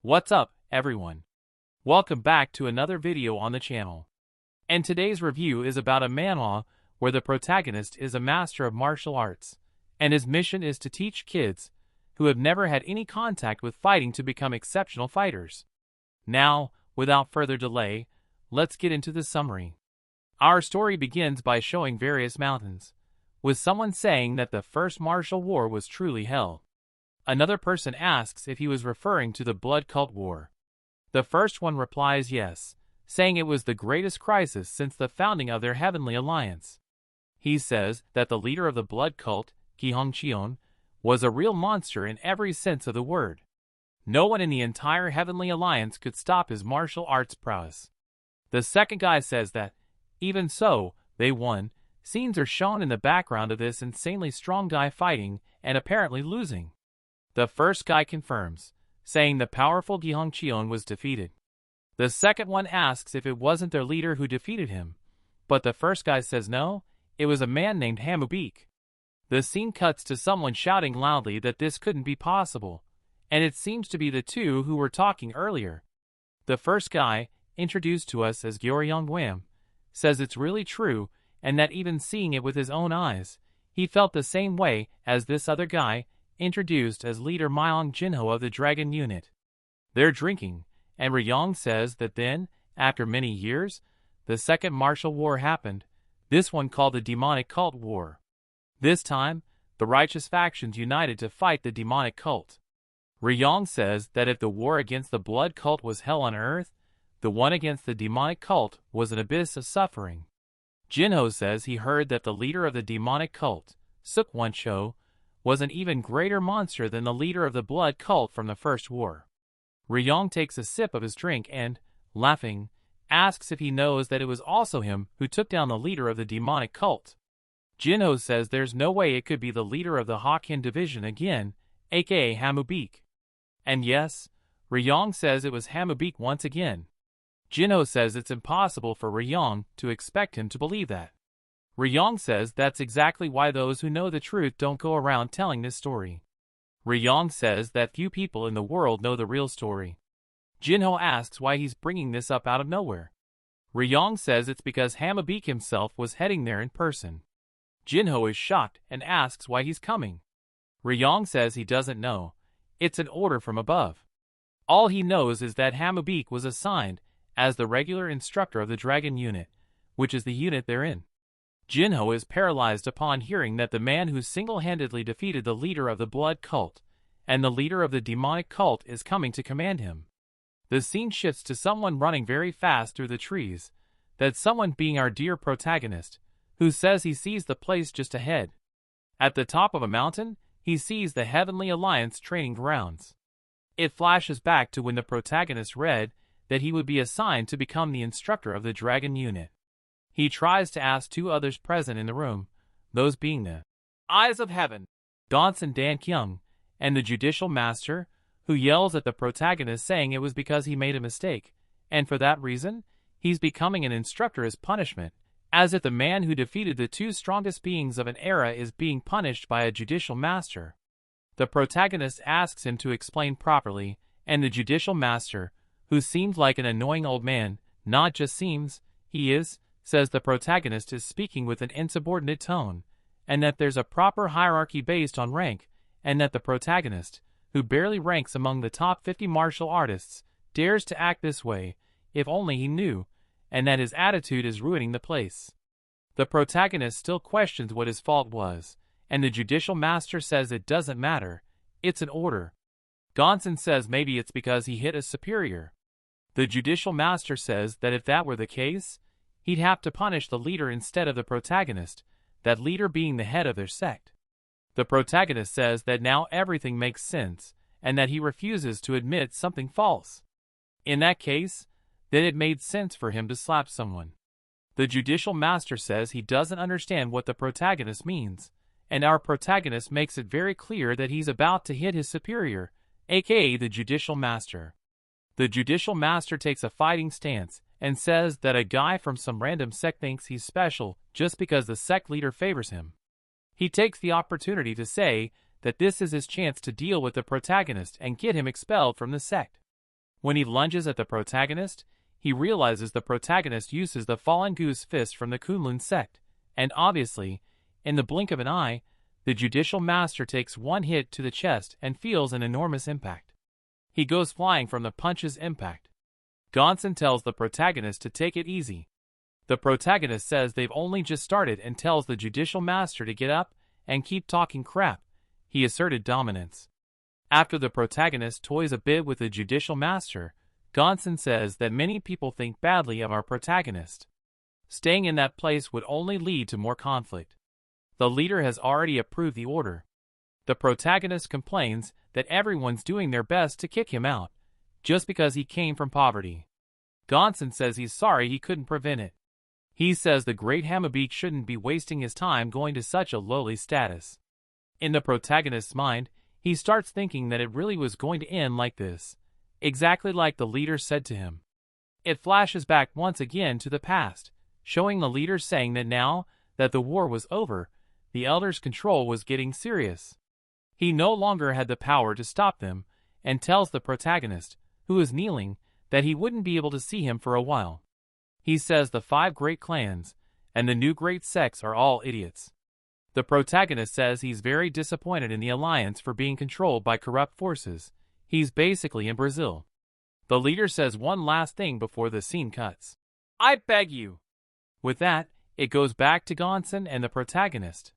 What's up, everyone? Welcome back to another video on the channel. And today's review is about a manhwa where the protagonist is a master of martial arts, and his mission is to teach kids who have never had any contact with fighting to become exceptional fighters. Now, without further delay, let's get into the summary. Our story begins by showing various mountains, with someone saying that the first martial war was truly hell. Another person asks if he was referring to the blood cult war. The first one replies yes, saying it was the greatest crisis since the founding of their heavenly alliance. He says that the leader of the blood cult, Gihongcheon, was a real monster in every sense of the word. No one in the entire heavenly alliance could stop his martial arts prowess. The second guy says that, even so, they won. Scenes are shown in the background of this insanely strong guy fighting and apparently losing. The first guy confirms, saying the powerful Gihongcheon was defeated. The second one asks if it wasn't their leader who defeated him, but the first guy says no, it was a man named Hamubik. The scene cuts to someone shouting loudly that this couldn't be possible, and it seems to be the two who were talking earlier. The first guy, introduced to us as Gyeongyang, says it's really true, and that even seeing it with his own eyes, he felt the same way as this other guy, introduced as leader Myong Jinho of the Dragon Unit. They're drinking, and Ryong says that then, after many years, the second martial war happened, this one called the Demonic Cult War. This time, the righteous factions united to fight the demonic cult. Ryong says that if the war against the blood cult was hell on earth, the one against the demonic cult was an abyss of suffering. Jinho says he heard that the leader of the demonic cult, Sukwancho, was an even greater monster than the leader of the blood cult from the first war. Ryong takes a sip of his drink and, laughing, asks if he knows that it was also him who took down the leader of the demonic cult. Jinho says there's no way it could be the leader of the Hokkien division again, aka Hamubik. And yes, Ryong says it was Hamubik once again. Jinho says it's impossible for Ryong to expect him to believe that. Ryong says that's exactly why those who know the truth don't go around telling this story. Ryong says that few people in the world know the real story. Jinho asks why he's bringing this up out of nowhere. Ryong says it's because Hamubik himself was heading there in person. Jinho is shocked and asks why he's coming. Ryong says he doesn't know. It's an order from above. All he knows is that Hamubik was assigned as the regular instructor of the Dragon Unit, which is the unit they're in. Jinho is paralyzed upon hearing that the man who single-handedly defeated the leader of the blood cult and the leader of the demonic cult is coming to command him. The scene shifts to someone running very fast through the trees, that someone being our dear protagonist, who says he sees the place just ahead. At the top of a mountain, he sees the Heavenly Alliance training grounds. It flashes back to when the protagonist read that he would be assigned to become the instructor of the Dragon Unit. He tries to ask two others present in the room, those being the Eyes of Heaven, Gonsan Dan-kyung, and the Judicial Master, who yells at the protagonist saying it was because he made a mistake, and for that reason, he's becoming an instructor as punishment, as if the man who defeated the two strongest beings of an era is being punished by a Judicial Master. The protagonist asks him to explain properly, and the Judicial Master, who seems like an annoying old man, not just seems, he is, says the protagonist is speaking with an insubordinate tone, and that there's a proper hierarchy based on rank, and that the protagonist, who barely ranks among the top 50 martial artists, dares to act this way, if only he knew, and that his attitude is ruining the place. The protagonist still questions what his fault was, and the Judicial Master says it doesn't matter, it's an order. Gonsan says maybe it's because he hit a superior. The Judicial Master says that if that were the case, he'd have to punish the leader instead of the protagonist, that leader being the head of their sect. The protagonist says that now everything makes sense, and that he refuses to admit something false. In that case, then it made sense for him to slap someone. The Judicial Master says he doesn't understand what the protagonist means, and our protagonist makes it very clear that he's about to hit his superior, aka the Judicial Master. The Judicial Master takes a fighting stance and says that a guy from some random sect thinks he's special just because the sect leader favors him. He takes the opportunity to say that this is his chance to deal with the protagonist and get him expelled from the sect. When he lunges at the protagonist, he realizes the protagonist uses the fallen goose fist from the Kunlun sect, and obviously, in the blink of an eye, the judicial master takes one hit to the chest and feels an enormous impact. He goes flying from the punch's impact. Gonson tells the protagonist to take it easy. The protagonist says they've only just started and tells the judicial master to get up and keep talking crap. He asserted dominance. After the protagonist toys a bit with the judicial master, Gonson says that many people think badly of our protagonist. Staying in that place would only lead to more conflict. The leader has already approved the order. The protagonist complains that everyone's doing their best to kick him out, just because he came from poverty. Gonson says he's sorry he couldn't prevent it. He says the great Hamabik shouldn't be wasting his time going to such a lowly status. In the protagonist's mind, he starts thinking that it really was going to end like this, exactly like the leader said to him. It flashes back once again to the past, showing the leader saying that now that the war was over, the elders' control was getting serious. He no longer had the power to stop them, and tells the protagonist, who is kneeling, that he wouldn't be able to see him for a while. He says the 5 great clans and the new great sects are all idiots. The protagonist says he's very disappointed in the alliance for being controlled by corrupt forces. He's basically in Brazil. The leader says one last thing before the scene cuts. I beg you. With that, it goes back to Gonson and the protagonist.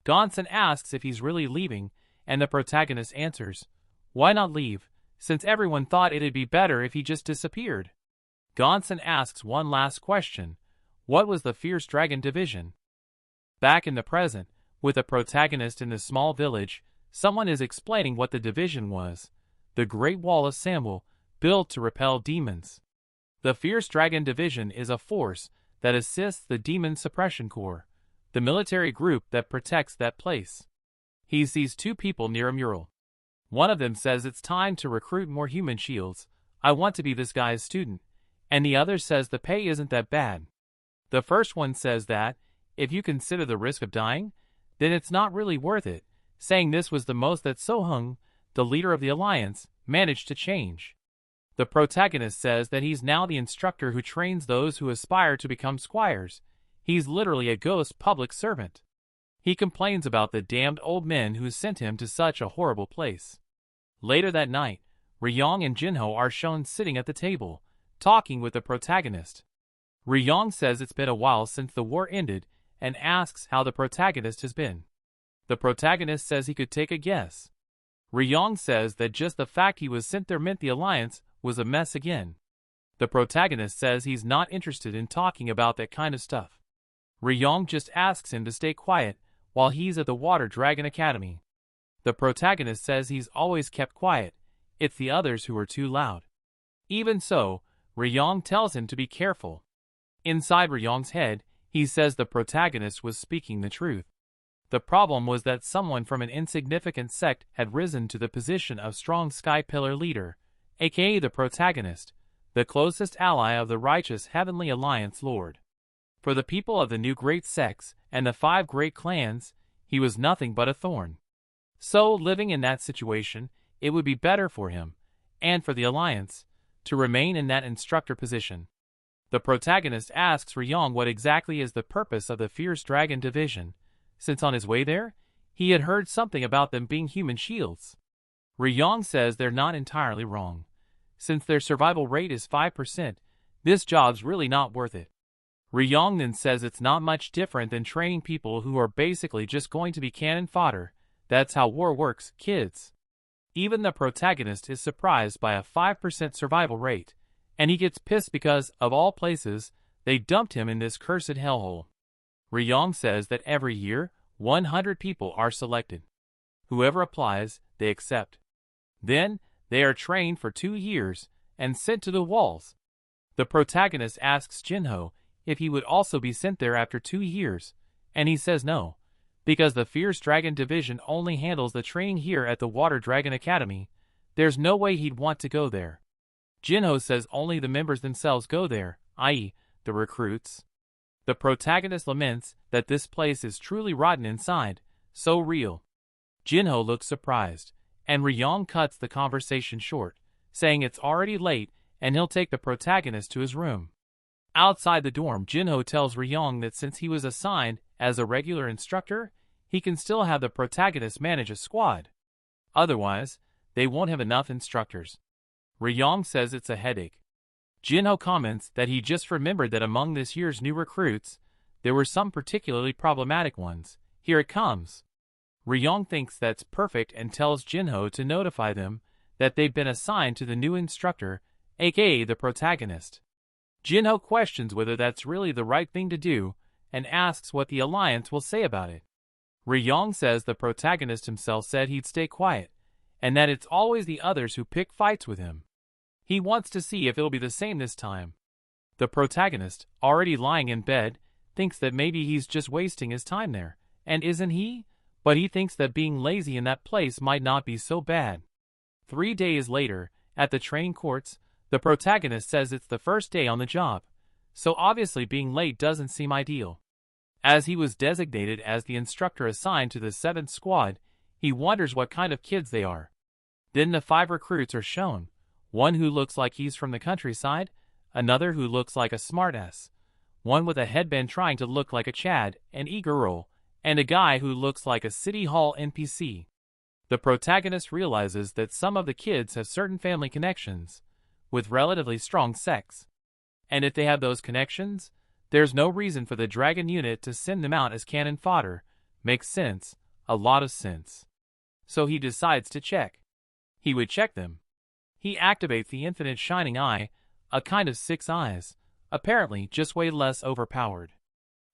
Gonson asks if he's really leaving, and the protagonist answers, why not leave, since everyone thought it'd be better if he just disappeared? Gonson asks one last question. What was the Fierce Dragon Division? Back in the present, with the protagonist in the small village, someone is explaining what the division was. The Great Wall of Samuel, built to repel demons. The Fierce Dragon Division is a force that assists the Demon Suppression Corps, the military group that protects that place. He sees 2 people near a mural. One of them says it's time to recruit more human shields. I want to be this guy's student. And the other says the pay isn't that bad. The first one says that, if you consider the risk of dying, then it's not really worth it, saying this was the most that Sohung, the leader of the alliance, managed to change. The protagonist says that he's now the instructor who trains those who aspire to become squires. He's literally a ghost public servant. He complains about the damned old men who sent him to such a horrible place. Later that night, Ryong and Jinho are shown sitting at the table, talking with the protagonist. Ryong says it's been a while since the war ended and asks how the protagonist has been. The protagonist says he could take a guess. Ryong says that just the fact he was sent there meant the alliance was a mess again. The protagonist says he's not interested in talking about that kind of stuff. Ryong just asks him to stay quiet while he's at the Water Dragon Academy. The protagonist says he's always kept quiet. It's the others who are too loud. Even so, Ryong tells him to be careful. Inside Ryong's head, he says the protagonist was speaking the truth. The problem was that someone from an insignificant sect had risen to the position of strong Sky Pillar leader, aka the protagonist, the closest ally of the righteous Heavenly Alliance Lord. For the people of the new great sects and the 5 great clans, he was nothing but a thorn. So, living in that situation, it would be better for him, and for the alliance, to remain in that instructor position. The protagonist asks Ryong what exactly is the purpose of the Fierce Dragon Division, since on his way there, he had heard something about them being human shields. Ryong says they're not entirely wrong. Since their survival rate is 5%, this job's really not worth it. Ryong then says it's not much different than training people who are basically just going to be cannon fodder. That's how war works, kids. Even the protagonist is surprised by a 5% survival rate, and he gets pissed because, of all places, they dumped him in this cursed hellhole. Ryong says that every year, 100 people are selected. Whoever applies, they accept. Then, they are trained for 2 years and sent to the walls. The protagonist asks Jinho if he would also be sent there after 2 years, and he says no, because the Fierce Dragon Division only handles the training here at the Water Dragon Academy. There's no way he'd want to go there. Jinho says only the members themselves go there, i.e., the recruits. The protagonist laments that this place is truly rotten inside, so real. Jinho looks surprised, and Ryong cuts the conversation short, saying it's already late and he'll take the protagonist to his room. Outside the dorm, Jinho tells Ryong that since he was assigned as a regular instructor, he can still have the protagonist manage a squad. Otherwise, they won't have enough instructors. Ryong says it's a headache. Jinho comments that he just remembered that among this year's new recruits, there were some particularly problematic ones. Here it comes. Ryong thinks that's perfect and tells Jinho to notify them that they've been assigned to the new instructor, aka the protagonist. Jinho questions whether that's really the right thing to do and asks what the Alliance will say about it. Ryong says the protagonist himself said he'd stay quiet, and that it's always the others who pick fights with him. He wants to see if it'll be the same this time. The protagonist, already lying in bed, thinks that maybe he's just wasting his time there, and isn't he? But he thinks that being lazy in that place might not be so bad. 3 days later, at the training courts, the protagonist says it's the first day on the job, so obviously being late doesn't seem ideal. As he was designated as the instructor assigned to the 7th squad, he wonders what kind of kids they are. Then the 5 recruits are shown, one who looks like he's from the countryside, another who looks like a smartass, one with a headband trying to look like a Chad, an e-girl, and a guy who looks like a City Hall NPC. The protagonist realizes that some of the kids have certain family connections, with relatively strong sex. And if they have those connections, there's no reason for the Dragon unit to send them out as cannon fodder. Makes sense, a lot of sense. So he decides to check. He would check them. He activates the Infinite Shining Eye, a kind of 6 eyes, apparently just way less overpowered.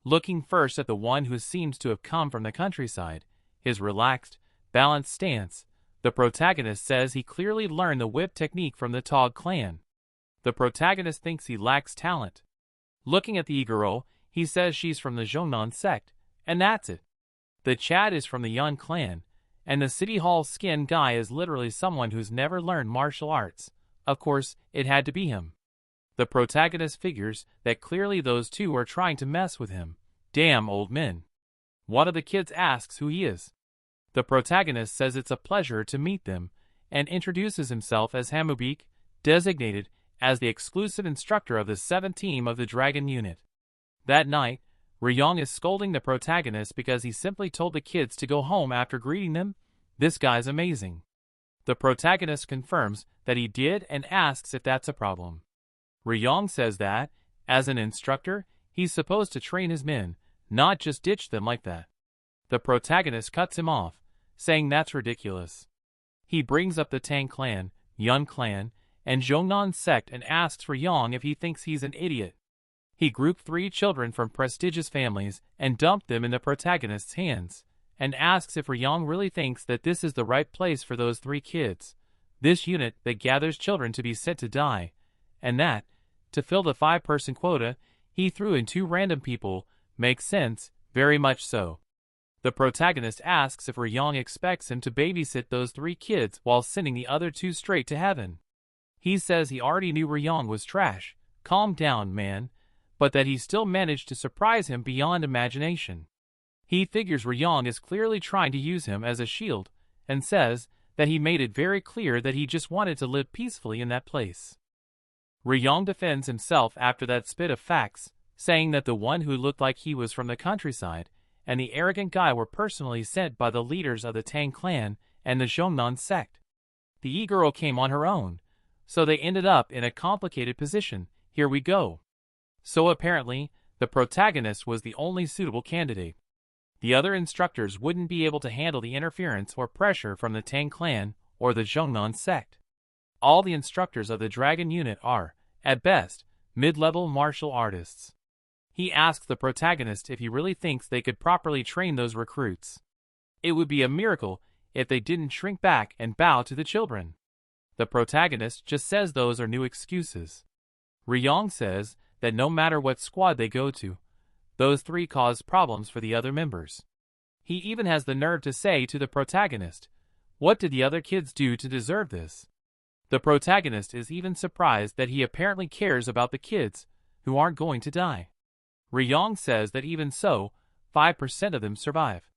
Looking first at the one who seems to have come from the countryside, his relaxed, balanced stance, the protagonist says he clearly learned the whip technique from the Tog clan. The protagonist thinks he lacks talent. Looking at the e-girl, he says she's from the Zhongnan sect, and that's it. The Chad is from the Yun clan, and the City Hall skin guy is literally someone who's never learned martial arts. Of course, it had to be him. The protagonist figures that clearly those two are trying to mess with him. Damn old men. One of the kids asks who he is. The protagonist says it's a pleasure to meet them, and introduces himself as Hamubik, designated as the exclusive instructor of the 7th team of the Dragon unit. That night, Ryong is scolding the protagonist because he simply told the kids to go home after greeting them. This guy's amazing. The protagonist confirms that he did and asks if that's a problem. Ryong says that, as an instructor, he's supposed to train his men, not just ditch them like that. The protagonist cuts him off, saying that's ridiculous. He brings up the Tang clan, Yun clan, and Zhongnan sect and asks Ryong if he thinks he's an idiot. He grouped 3 children from prestigious families and dumped them in the protagonist's hands, and asks if Ryong really thinks that this is the right place for those 3 kids, this unit that gathers children to be sent to die, and that, to fill the 5-person quota, he threw in 2 random people. Makes sense, very much so. The protagonist asks if Ryong expects him to babysit those 3 kids while sending the other 2 straight to heaven. He says he already knew Ryong was trash, calm down man, but that he still managed to surprise him beyond imagination. He figures Ryong is clearly trying to use him as a shield, and says that he made it very clear that he just wanted to live peacefully in that place. Ryong defends himself after that spit of facts, saying that the one who looked like he was from the countryside and the arrogant guy were personally sent by the leaders of the Tang clan and the Zhongnan sect. The e-girl came on her own, so they ended up in a complicated position. Here we go. So apparently, the protagonist was the only suitable candidate. The other instructors wouldn't be able to handle the interference or pressure from the Tang clan or the Zhongnan sect. All the instructors of the Dragon unit are, at best, mid-level martial artists. He asks the protagonist if he really thinks they could properly train those recruits. It would be a miracle if they didn't shrink back and bow to the children. The protagonist just says those are new excuses. Ryong says that no matter what squad they go to, those 3 cause problems for the other members. He even has the nerve to say to the protagonist, "What did the other kids do to deserve this?" The protagonist is even surprised that he apparently cares about the kids, who aren't going to die. Ryong says that even so, 5% of them survive.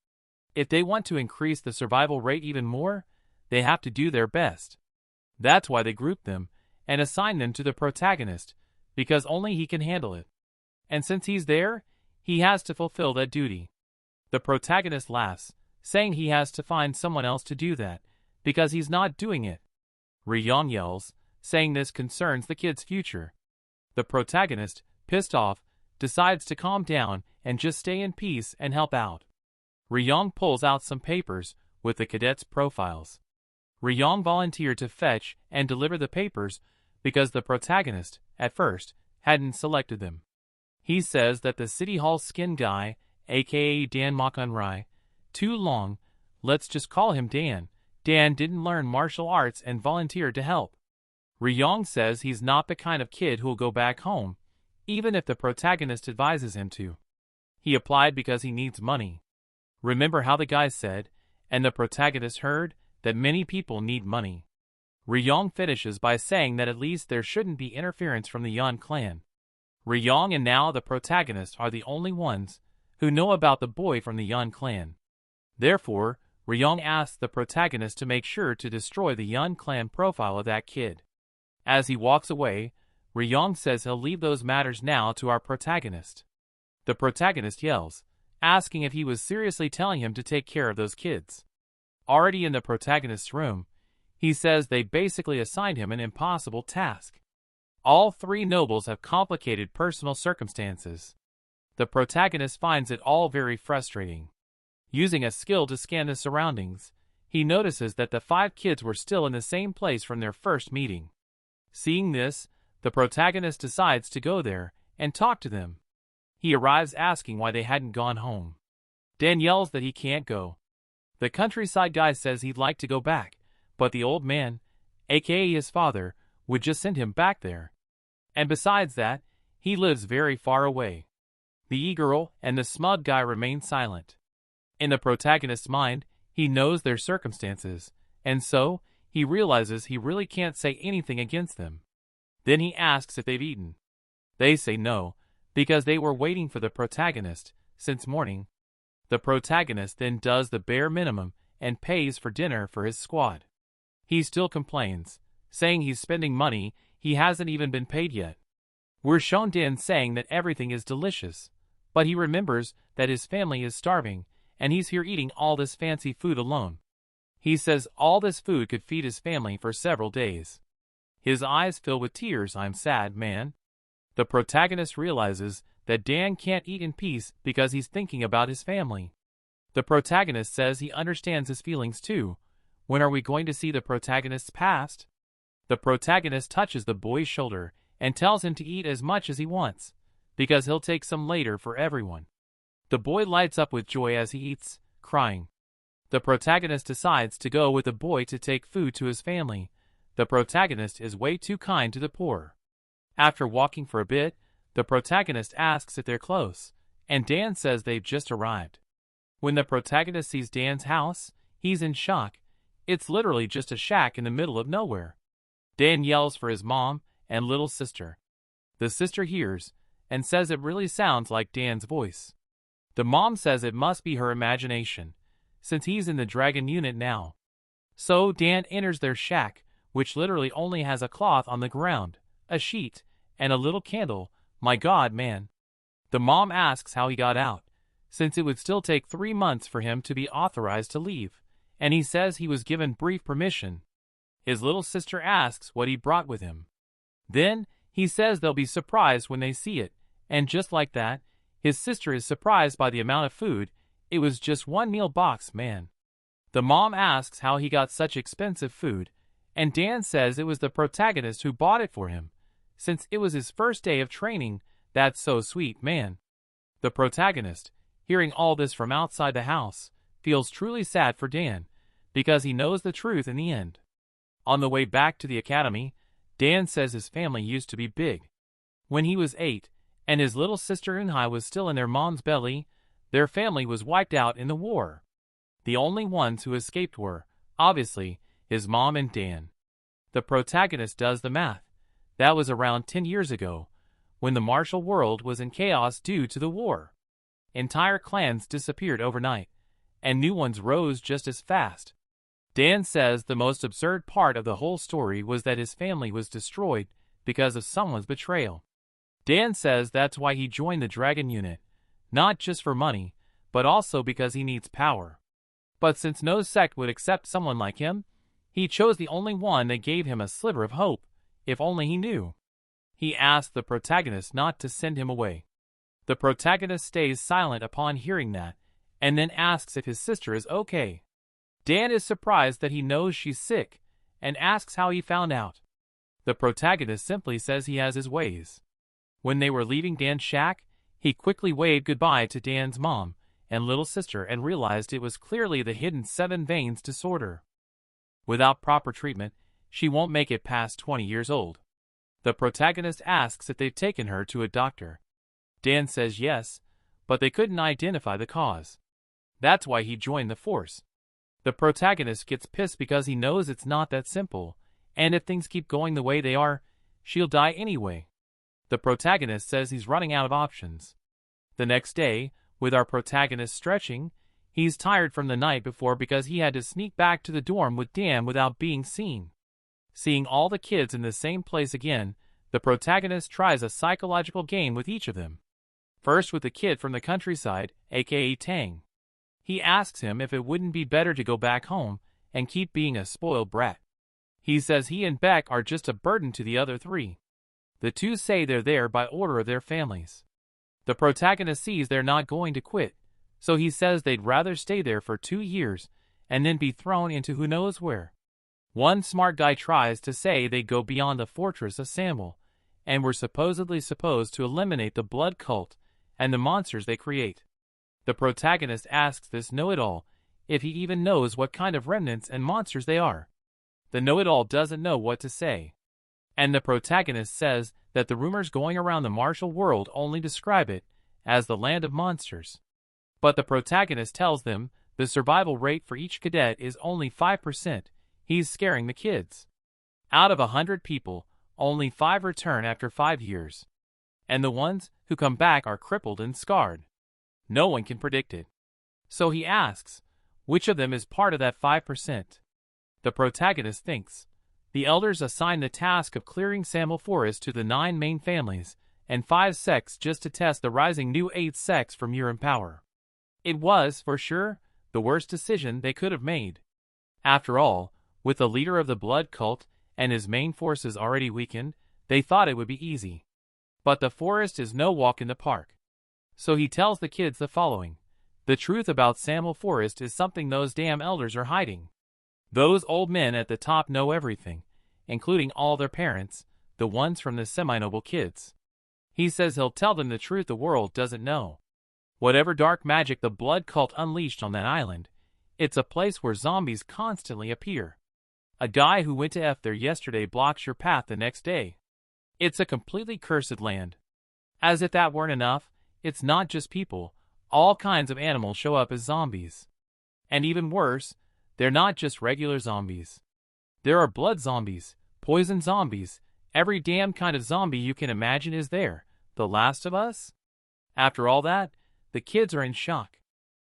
If they want to increase the survival rate even more, they have to do their best. That's why they group them and assign them to the protagonist, because only he can handle it. And since he's there, he has to fulfill that duty. The protagonist laughs, saying he has to find someone else to do that, because he's not doing it. Ryong yells, saying this concerns the kid's future. The protagonist, pissed off, decides to calm down and just stay in peace and help out. Ryong pulls out some papers with the cadets' profiles. Ryong volunteered to fetch and deliver the papers because the protagonist, at first, hadn't selected them. He says that the City Hall skin guy, aka Dan Makunrai, too long, let's just call him Dan. Dan didn't learn martial arts and volunteered to help. Ryong says he's not the kind of kid who'll go back home, even if the protagonist advises him to. He applied because he needs money. Remember how the guy said, and the protagonist heard, that many people need money. Ryong finishes by saying that at least there shouldn't be interference from the Yan clan. Ryong and now the protagonist are the only ones who know about the boy from the Yan clan. Therefore, Ryong asks the protagonist to make sure to destroy the Yan clan profile of that kid. As he walks away, Ryong says he'll leave those matters now to our protagonist. The protagonist yells, asking if he was seriously telling him to take care of those kids. Already in the protagonist's room, he says they basically assigned him an impossible task. All three nobles have complicated personal circumstances. The protagonist finds it all very frustrating. Using a skill to scan the surroundings, he notices that the 5 kids were still in the same place from their first meeting. Seeing this, the protagonist decides to go there and talk to them. He arrives asking why they hadn't gone home. Dan yells that he can't go. The countryside guy says he'd like to go back, but the old man, aka his father, would just send him back there. And besides that, he lives very far away. The e-girl and the smug guy remain silent. In the protagonist's mind, he knows their circumstances, and so, he realizes he really can't say anything against them. Then he asks if they've eaten. They say no, because they were waiting for the protagonist since morning. The protagonist then does the bare minimum and pays for dinner for his squad. He still complains, saying he's spending money he hasn't even been paid yet. We're shown Dan saying that everything is delicious, but he remembers that his family is starving and he's here eating all this fancy food alone. He says all this food could feed his family for several days. His eyes fill with tears. I'm sad, man. The protagonist realizes that Dan can't eat in peace because he's thinking about his family. The protagonist says he understands his feelings too. When are we going to see the protagonist's past? The protagonist touches the boy's shoulder and tells him to eat as much as he wants, because he'll take some later for everyone. The boy lights up with joy as he eats, crying. The protagonist decides to go with the boy to take food to his family. The protagonist is way too kind to the poor. After walking for a bit, the protagonist asks if they're close, and Dan says they've just arrived. When the protagonist sees Dan's house, he's in shock. It's literally just a shack in the middle of nowhere. Dan yells for his mom and little sister. The sister hears and says it really sounds like Dan's voice. The mom says it must be her imagination, since he's in the dragon unit now. So Dan enters their shack, which literally only has a cloth on the ground, a sheet, and a little candle. My God, man. The mom asks how he got out, since it would still take 3 months for him to be authorized to leave, and he says he was given brief permission. His little sister asks what he brought with him. Then, he says they'll be surprised when they see it, and just like that, his sister is surprised by the amount of food. It was just 1 meal box, man. The mom asks how he got such expensive food, and Dan says it was the protagonist who bought it for him, since it was his first day of training. That's so sweet, man. The protagonist, hearing all this from outside the house, feels truly sad for Dan, because he knows the truth in the end. On the way back to the academy, Dan says his family used to be big. When he was 8, and his little sister Eunhai was still in their mom's belly, their family was wiped out in the war. The only ones who escaped were, obviously, his mom and Dan. The protagonist does the math. That was around 10 years ago, when the martial world was in chaos due to the war. Entire clans disappeared overnight, and new ones rose just as fast. Dan says the most absurd part of the whole story was that his family was destroyed because of someone's betrayal. Dan says that's why he joined the Dragon Unit, not just for money, but also because he needs power. But since no sect would accept someone like him, he chose the only one that gave him a sliver of hope, if only he knew. He asked the protagonist not to send him away. The protagonist stays silent upon hearing that, and then asks if his sister is okay. Dan is surprised that he knows she's sick, and asks how he found out. The protagonist simply says he has his ways. When they were leaving Dan's shack, he quickly waved goodbye to Dan's mom and little sister and realized it was clearly the hidden 7 veins disorder. Without proper treatment, she won't make it past 20 years old. The protagonist asks if they've taken her to a doctor. Dan says yes, but they couldn't identify the cause. That's why he joined the force. The protagonist gets pissed because he knows it's not that simple, and if things keep going the way they are, she'll die anyway. The protagonist says he's running out of options. The next day, with our protagonist stretching, he's tired from the night before because he had to sneak back to the dorm with Dan without being seen. Seeing all the kids in the same place again, the protagonist tries a psychological game with each of them. First with the kid from the countryside, aka Tang. He asks him if it wouldn't be better to go back home and keep being a spoiled brat. He says he and Beck are just a burden to the other 3. The 2 say they're there by order of their families. The protagonist sees they're not going to quit, so he says they'd rather stay there for 2 years and then be thrown into who knows where. One smart guy tries to say they'd go beyond the fortress of Samuel, and were supposedly supposed to eliminate the blood cult and the monsters they create. The protagonist asks this know-it-all if he even knows what kind of remnants and monsters they are. The know-it-all doesn't know what to say. And the protagonist says that the rumors going around the martial world only describe it as the land of monsters. But the protagonist tells them the survival rate for each cadet is only 5%. He's scaring the kids. Out of 100 people, only 5 return after 5 years. And the ones who come back are crippled and scarred. No one can predict it. So he asks, which of them is part of that 5%? The protagonist thinks. The elders assign the task of clearing Samuel Forest to the 9 main families and 5 sects just to test the rising new 8 sects from year in power. It was, for sure, the worst decision they could have made. After all, with the leader of the blood cult and his main forces already weakened, they thought it would be easy. But the forest is no walk in the park. So he tells the kids the following. The truth about Samuel Forest is something those damn elders are hiding. Those old men at the top know everything, including all their parents, the ones from the semi-noble kids. He says he'll tell them the truth the world doesn't know. Whatever dark magic the blood cult unleashed on that island, it's a place where zombies constantly appear. A guy who went to F there yesterday blocks your path the next day. It's a completely cursed land. As if that weren't enough, it's not just people, all kinds of animals show up as zombies. And even worse, they're not just regular zombies. There are blood zombies, poison zombies, every damn kind of zombie you can imagine is there. The Last of Us? After all that, the kids are in shock.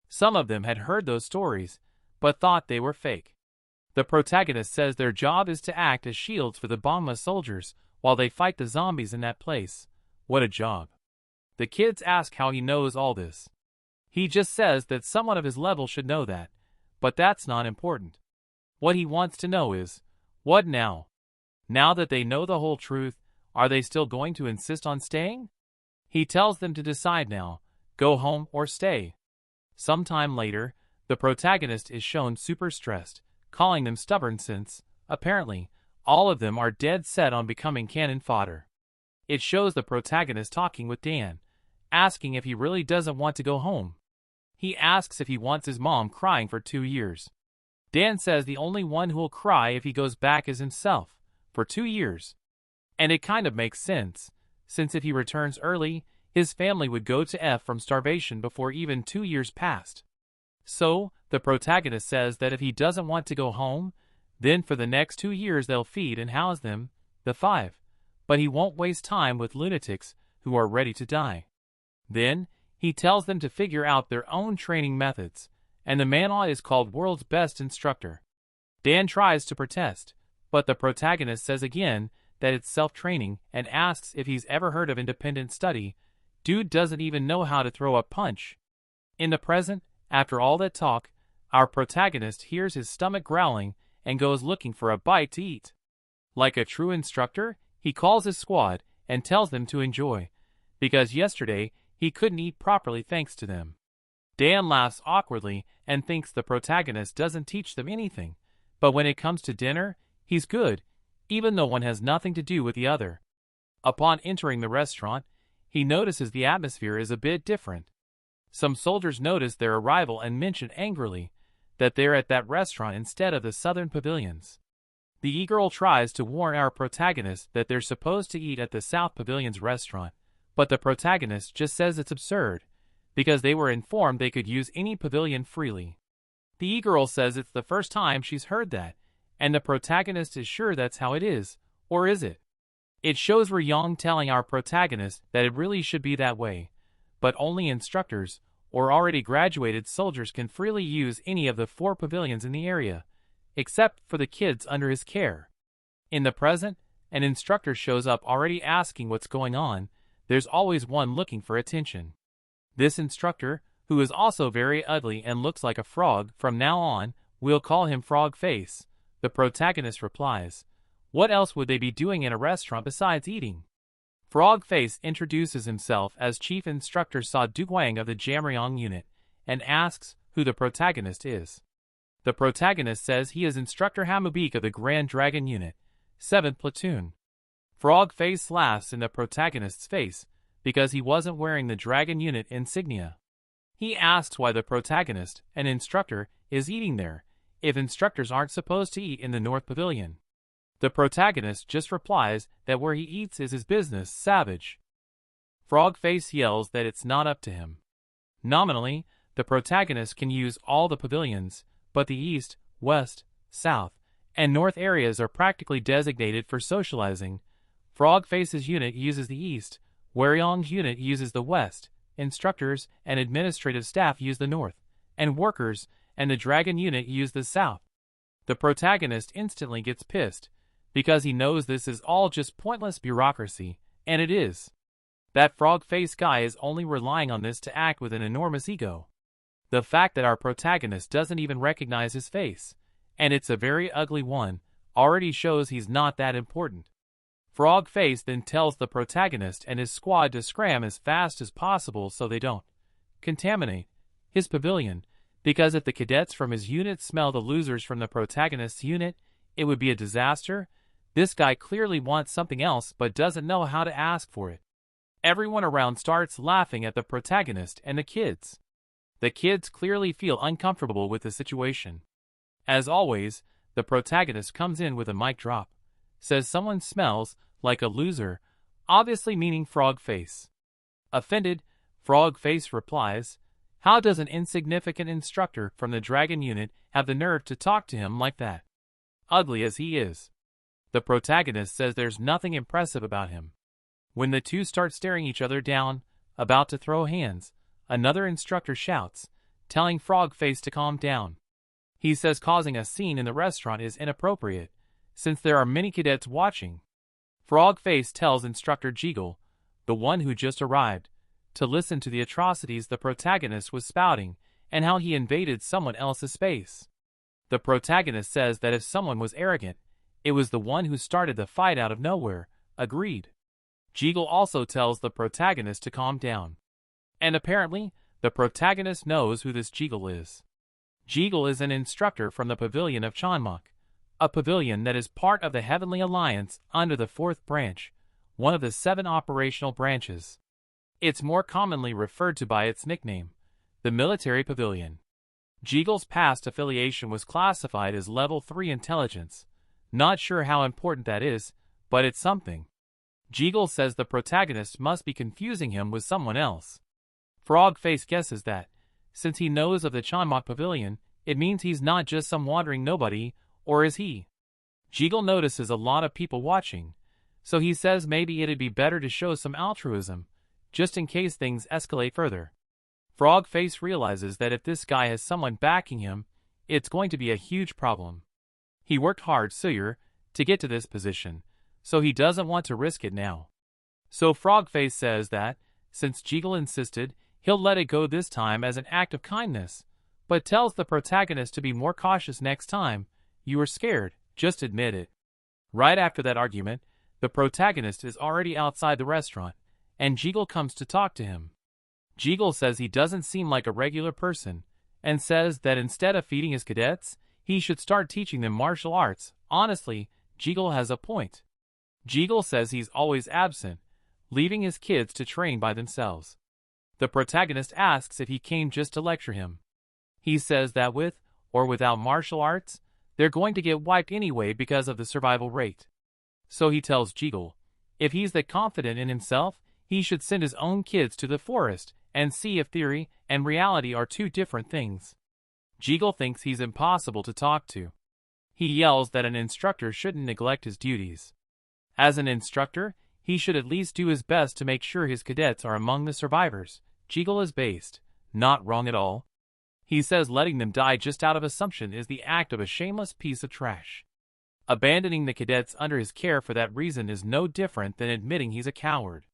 Some of them had heard those stories, but thought they were fake. The protagonist says their job is to act as shields for the Manhwa soldiers while they fight the zombies in that place. What a job. The kids ask how he knows all this. He just says that someone of his level should know that, but that's not important. What he wants to know is, what now? Now that they know the whole truth, are they still going to insist on staying? He tells them to decide now, go home or stay. Sometime later, the protagonist is shown super stressed, calling them stubborn since, apparently, all of them are dead set on becoming cannon fodder. It shows the protagonist talking with Dan, asking if he really doesn't want to go home. He asks if he wants his mom crying for 2 years. Dan says the only one who'll cry if he goes back is himself, for 2 years. And it kind of makes sense, since if he returns early, his family would go to F from starvation before even 2 years passed. So, the protagonist says that if he doesn't want to go home, then for the next 2 years they'll feed and house them, the 5. But he won't waste time with lunatics who are ready to die. Then, he tells them to figure out their own training methods, and the manhwa is called World's Best Instructor. Dan tries to protest, but the protagonist says again that it's self-training and asks if he's ever heard of independent study. Dude doesn't even know how to throw a punch. In the present, after all that talk, our protagonist hears his stomach growling and goes looking for a bite to eat. Like a true instructor, he calls his squad and tells them to enjoy, because yesterday he couldn't eat properly thanks to them. Dan laughs awkwardly and thinks the protagonist doesn't teach them anything, but when it comes to dinner, he's good, even though one has nothing to do with the other. Upon entering the restaurant, he notices the atmosphere is a bit different. Some soldiers notice their arrival and mention angrily that they're at that restaurant instead of the southern pavilions. The e-girl tries to warn our protagonist that they're supposed to eat at the South Pavilion's restaurant, but the protagonist just says it's absurd, because they were informed they could use any pavilion freely. The e-girl says it's the first time she's heard that, and the protagonist is sure that's how it is, or is it? It shows Ryong telling our protagonist that it really should be that way, but only instructors or already graduated soldiers can freely use any of the 4 pavilions in the area, except for the kids under his care. In the present, an instructor shows up already asking what's going on. There's always one looking for attention. This instructor, who is also very ugly and looks like a frog, from now on, we'll call him Frog Face. The protagonist replies, what else would they be doing in a restaurant besides eating? Frog Face introduces himself as Chief Instructor Sa Duguang of the Jamryong unit, and asks who the protagonist is. The protagonist says he is Instructor Hamubik of the Grand Dragon unit, 7th Platoon. Frog Face laughs in the protagonist's face, because he wasn't wearing the Dragon unit insignia. He asks why the protagonist, an instructor, is eating there, if instructors aren't supposed to eat in the North Pavilion. The protagonist just replies that where he eats is his business, savage. Frog Face yells that it's not up to him. Nominally, the protagonist can use all the pavilions, but the East, West, South, and North areas are practically designated for socializing. Frog Face's unit uses the East, Waryong's unit uses the West, instructors and administrative staff use the North, and workers and the Dragon unit use the South. The protagonist instantly gets pissed, because he knows this is all just pointless bureaucracy, and it is. That Frog Face guy is only relying on this to act with an enormous ego. The fact that our protagonist doesn't even recognize his face, and it's a very ugly one, already shows he's not that important. Frog Face then tells the protagonist and his squad to scram as fast as possible so they don't contaminate his pavilion, because if the cadets from his unit smell the losers from the protagonist's unit, it would be a disaster. This guy clearly wants something else but doesn't know how to ask for it. Everyone around starts laughing at the protagonist and the kids. The kids clearly feel uncomfortable with the situation. As always, the protagonist comes in with a mic drop, says someone smells like a loser, obviously meaning Frog Face. Offended, Frog Face replies, how does an insignificant instructor from the Dragon unit have the nerve to talk to him like that? Ugly as he is. The protagonist says there's nothing impressive about him. When the two start staring each other down, about to throw hands, another instructor shouts, telling Frog Face to calm down. He says causing a scene in the restaurant is inappropriate, since there are many cadets watching. Frog Face tells Instructor Jeagle, the one who just arrived, to listen to the atrocities the protagonist was spouting and how he invaded someone else's space. The protagonist says that if someone was arrogant, it was the one who started the fight out of nowhere. Agreed. Jeagle also tells the protagonist to calm down. And apparently, the protagonist knows who this Jeagle is. Jeagle is an instructor from the Pavilion of Chanmok, a pavilion that is part of the Heavenly Alliance under the 4th branch, one of the 7 operational branches. It's more commonly referred to by its nickname, the Military Pavilion. Jeagle's past affiliation was classified as Level 3 Intelligence. Not sure how important that is, but it's something. Jeagle says the protagonist must be confusing him with someone else. Frog Face guesses that, since he knows of the Chanmok Pavilion, it means he's not just some wandering nobody, or is he? Jeagle notices a lot of people watching, so he says maybe it'd be better to show some altruism, just in case things escalate further. Frog Face realizes that if this guy has someone backing him, it's going to be a huge problem. He worked hard to get to this position, so he doesn't want to risk it now. So Frogface says that, since Jiggle insisted, he'll let it go this time as an act of kindness, but tells the protagonist to be more cautious next time. You were scared, just admit it. Right after that argument, the protagonist is already outside the restaurant, and Jiggle comes to talk to him. Jiggle says he doesn't seem like a regular person, and says that instead of feeding his cadets, he should start teaching them martial arts. Honestly, Jiggle has a point. Jiggle says he's always absent, leaving his kids to train by themselves. The protagonist asks if he came just to lecture him. He says that with or without martial arts, they're going to get wiped anyway because of the survival rate. So he tells Jiggle, if he's that confident in himself, he should send his own kids to the forest and see if theory and reality are two different things. Jiggle thinks he's impossible to talk to. He yells that an instructor shouldn't neglect his duties. As an instructor, he should at least do his best to make sure his cadets are among the survivors. Jiggle is based, not wrong at all. He says letting them die just out of assumption is the act of a shameless piece of trash. Abandoning the cadets under his care for that reason is no different than admitting he's a coward.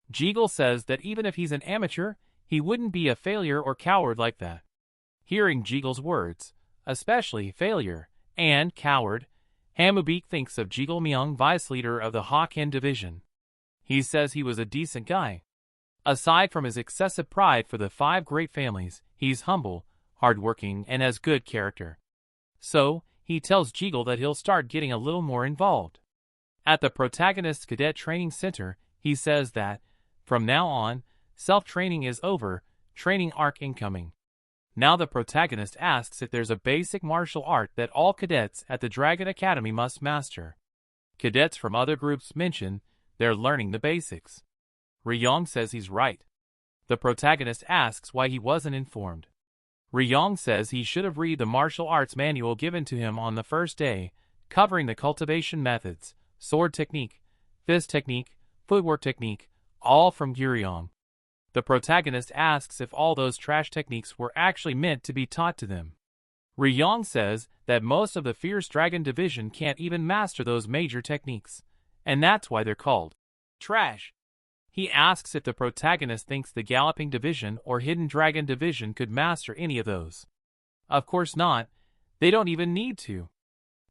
Jiggle says that even if he's an amateur, he wouldn't be a failure or coward like that. Hearing Jiggle's words, especially failure and coward, Hamubik thinks of Jiggle Myung, vice leader of the Hokkien division. He says he was a decent guy. Aside from his excessive pride for the 5 great families, he's humble, hardworking, and has good character. So, he tells Jiggle that he'll start getting a little more involved. At the protagonist's cadet training center, he says that, from now on, self-training is over, training arc incoming. Now the protagonist asks if there's a basic martial art that all cadets at the Dragon Academy must master. Cadets from other groups mention they're learning the basics. Ryong says he's right. The protagonist asks why he wasn't informed. Ryong says he should have read the martial arts manual given to him on the first day, covering the cultivation methods, sword technique, fist technique, footwork technique, all from Ryong. The protagonist asks if all those trash techniques were actually meant to be taught to them. Ryong says that most of the Fierce Dragon Division can't even master those major techniques, and that's why they're called trash. He asks if the protagonist thinks the Galloping Division or Hidden Dragon Division could master any of those. Of course not, they don't even need to.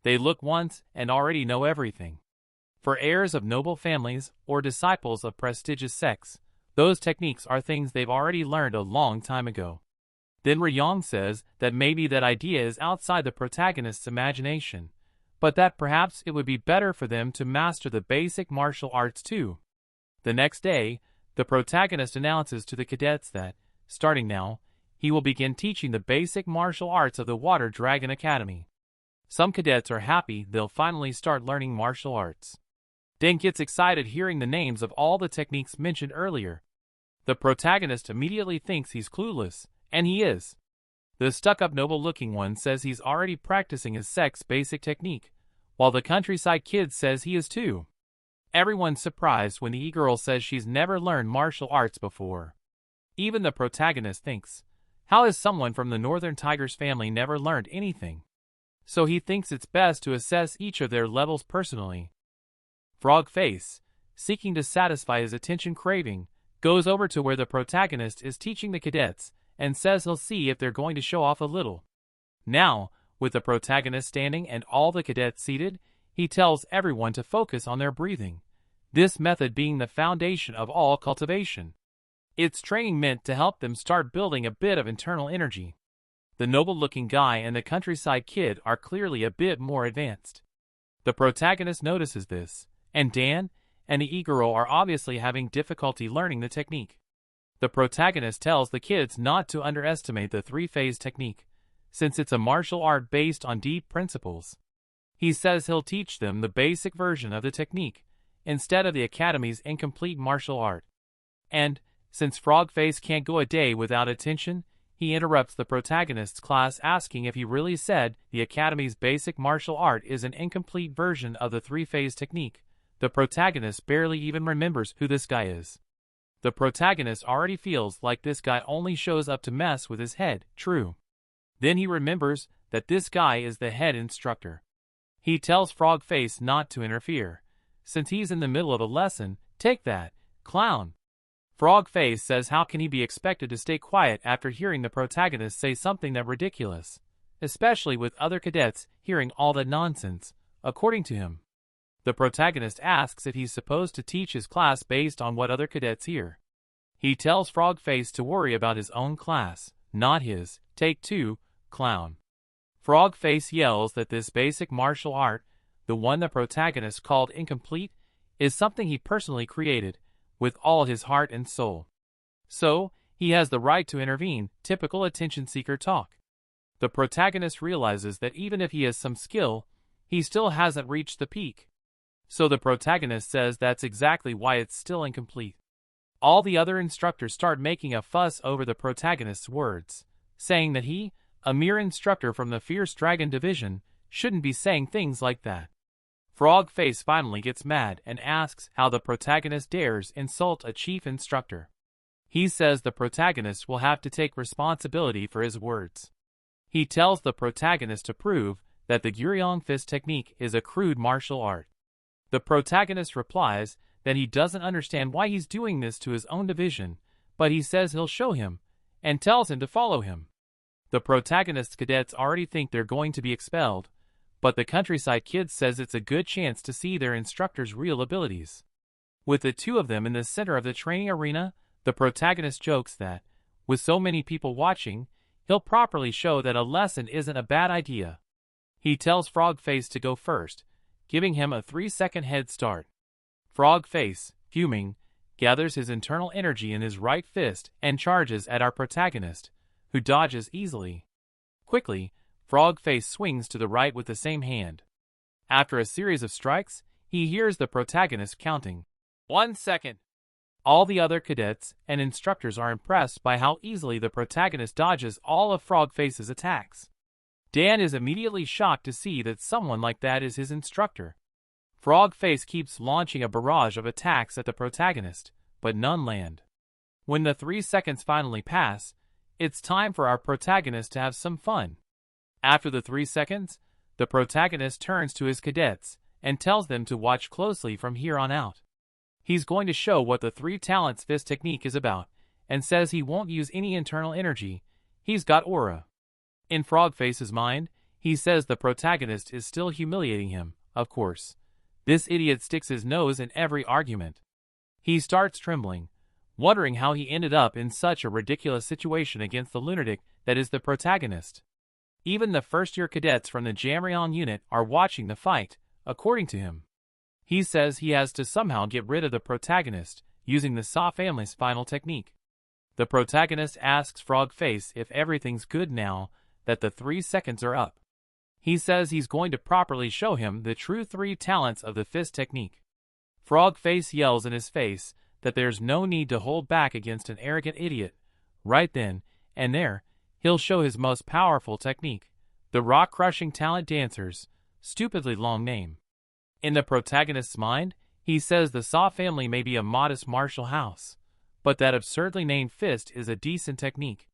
They look once and already know everything. For heirs of noble families or disciples of prestigious sects, those techniques are things they've already learned a long time ago. Then Ryong says that maybe that idea is outside the protagonist's imagination, but that perhaps it would be better for them to master the basic martial arts too. The next day, the protagonist announces to the cadets that, starting now, he will begin teaching the basic martial arts of the Water Dragon Academy. Some cadets are happy they'll finally start learning martial arts. Dan gets excited hearing the names of all the techniques mentioned earlier. The protagonist immediately thinks he's clueless, and he is. The stuck-up noble-looking one says he's already practicing his sex basic technique, while the countryside kid says he is too. Everyone's surprised when the e-girl says she's never learned martial arts before. Even the protagonist thinks, how has someone from the Northern Tiger's family never learned anything? So he thinks it's best to assess each of their levels personally. Frogface, seeking to satisfy his attention craving, goes over to where the protagonist is teaching the cadets and says he'll see if they're going to show off a little. Now, with the protagonist standing and all the cadets seated, he tells everyone to focus on their breathing, this method being the foundation of all cultivation. It's training meant to help them start building a bit of internal energy. The noble-looking guy and the countryside kid are clearly a bit more advanced. The protagonist notices this, and Dan and the e-girl are obviously having difficulty learning the technique. The protagonist tells the kids not to underestimate the 3-phase technique, since it's a martial art based on deep principles. He says he'll teach them the basic version of the technique, instead of the Academy's incomplete martial art. And, since Frogface can't go a day without attention, he interrupts the protagonist's class asking if he really said the Academy's basic martial art is an incomplete version of the 3-phase technique. The protagonist barely even remembers who this guy is. The protagonist already feels like this guy only shows up to mess with his head, true. Then he remembers that this guy is the head instructor. He tells Frogface not to interfere. Since he's in the middle of a lesson, take that, clown. Frogface says how can he be expected to stay quiet after hearing the protagonist say something that ridiculous, especially with other cadets hearing all that nonsense, according to him. The protagonist asks if he's supposed to teach his class based on what other cadets hear. He tells Frogface to worry about his own class, not his. Take 2, clown. Frogface yells that this basic martial art, the one the protagonist called incomplete, is something he personally created, with all his heart and soul. So, he has the right to intervene, typical attention-seeker talk. The protagonist realizes that even if he has some skill, he still hasn't reached the peak. So the protagonist says that's exactly why it's still incomplete. All the other instructors start making a fuss over the protagonist's words, saying that he, a mere instructor from the Fierce Dragon Division, shouldn't be saying things like that. Frogface finally gets mad and asks how the protagonist dares insult a chief instructor. He says the protagonist will have to take responsibility for his words. He tells the protagonist to prove that the Guryong Fist technique is a crude martial art. The protagonist replies that he doesn't understand why he's doing this to his own division, but he says he'll show him, and tells him to follow him. The protagonist's cadets already think they're going to be expelled, but the countryside kid says it's a good chance to see their instructor's real abilities. With the two of them in the center of the training arena, the protagonist jokes that, with so many people watching, he'll properly show that a lesson isn't a bad idea. He tells Frogface to go first, giving him a 3-second head start. Frogface, fuming, gathers his internal energy in his right fist and charges at our protagonist, who dodges easily. Quickly, Frogface swings to the right with the same hand. After a series of strikes, he hears the protagonist counting, 1 second. All the other cadets and instructors are impressed by how easily the protagonist dodges all of Frogface's attacks. Dan is immediately shocked to see that someone like that is his instructor. Frogface keeps launching a barrage of attacks at the protagonist, but none land. When the 3 seconds finally pass, it's time for our protagonist to have some fun. After the 3 seconds, the protagonist turns to his cadets and tells them to watch closely from here on out. He's going to show what the 3 talents fist technique is about, and says he won't use any internal energy, he's got aura. In Frogface's mind, he says the protagonist is still humiliating him, of course. This idiot sticks his nose in every argument. He starts trembling, wondering how he ended up in such a ridiculous situation against the lunatic that is the protagonist. Even the first-year cadets from the Jamrion unit are watching the fight, according to him. He says he has to somehow get rid of the protagonist, using the Saw family's final technique. The protagonist asks Frogface if everything's good now that the 3 seconds are up. He says he's going to properly show him the true 3 talents of the fist technique. Frogface yells in his face that there's no need to hold back against an arrogant idiot. Right then and there, he'll show his most powerful technique, the rock-crushing talent dancer's stupidly long name. In the protagonist's mind, he says the Saw family may be a modest martial house, but that absurdly named fist is a decent technique.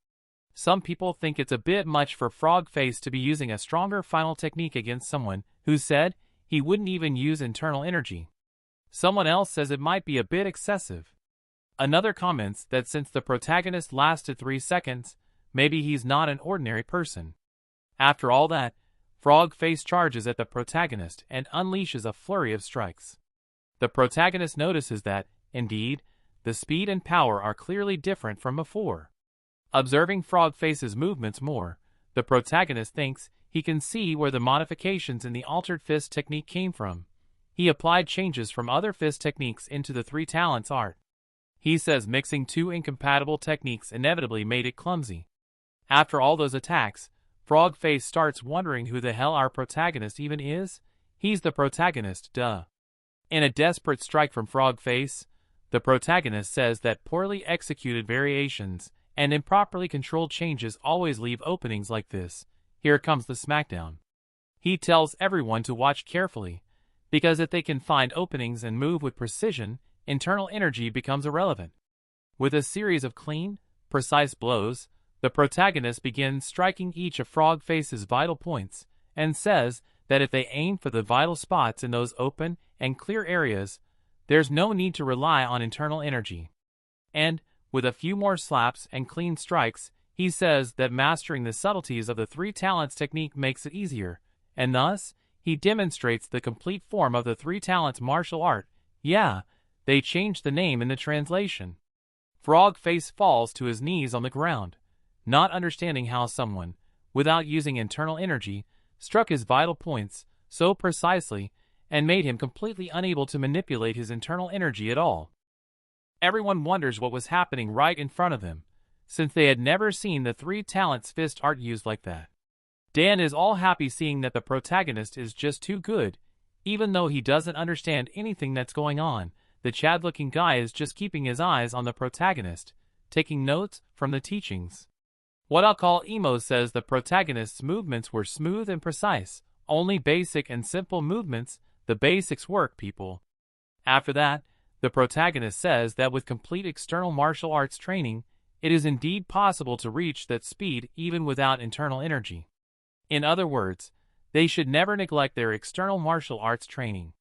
Some people think it's a bit much for Frogface to be using a stronger final technique against someone who said he wouldn't even use internal energy. Someone else says it might be a bit excessive. Another comments that since the protagonist lasted 3 seconds, maybe he's not an ordinary person. After all that, Frogface charges at the protagonist and unleashes a flurry of strikes. The protagonist notices that, indeed, the speed and power are clearly different from before. Observing Frogface's movements more, the protagonist thinks he can see where the modifications in the altered fist technique came from. He applied changes from other fist techniques into the 3 talents art. He says mixing 2 incompatible techniques inevitably made it clumsy. After all those attacks, Frogface starts wondering who the hell our protagonist even is. He's the protagonist, duh. In a desperate strike from Frogface, the protagonist says that poorly executed variations and improperly controlled changes always leave openings like this. Here comes the smackdown. He tells everyone to watch carefully, because if they can find openings and move with precision, internal energy becomes irrelevant. With a series of clean, precise blows, the protagonist begins striking each of Frogface's vital points, and says that if they aim for the vital spots in those open and clear areas, there's no need to rely on internal energy. And, with a few more slaps and clean strikes, he says that mastering the subtleties of the three talents technique makes it easier, and thus, he demonstrates the complete form of the three talents martial art. Yeah, they changed the name in the translation. Frog Face falls to his knees on the ground, not understanding how someone, without using internal energy, struck his vital points so precisely and made him completely unable to manipulate his internal energy at all. Everyone wonders what was happening right in front of them, since they had never seen the three talents fist art used like that. Dan is all happy seeing that the protagonist is just too good, even though he doesn't understand anything that's going on. The Chad-looking guy is just keeping his eyes on the protagonist, taking notes from the teachings. What I'll call Emo says the protagonist's movements were smooth and precise, only basic and simple movements, the basics work, people. After that, the protagonist says that with complete external martial arts training, it is indeed possible to reach that speed even without internal energy. In other words, they should never neglect their external martial arts training.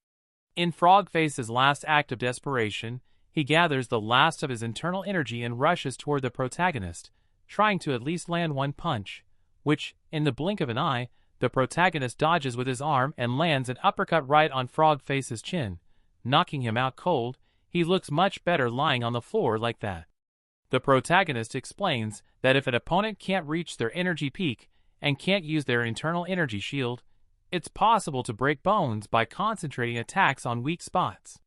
In Frogface's last act of desperation, he gathers the last of his internal energy and rushes toward the protagonist, trying to at least land one punch, which, in the blink of an eye, the protagonist dodges with his arm and lands an uppercut right on Frogface's chin, knocking him out cold. He looks much better lying on the floor like that. The protagonist explains that if an opponent can't reach their energy peak and can't use their internal energy shield, it's possible to break bones by concentrating attacks on weak spots.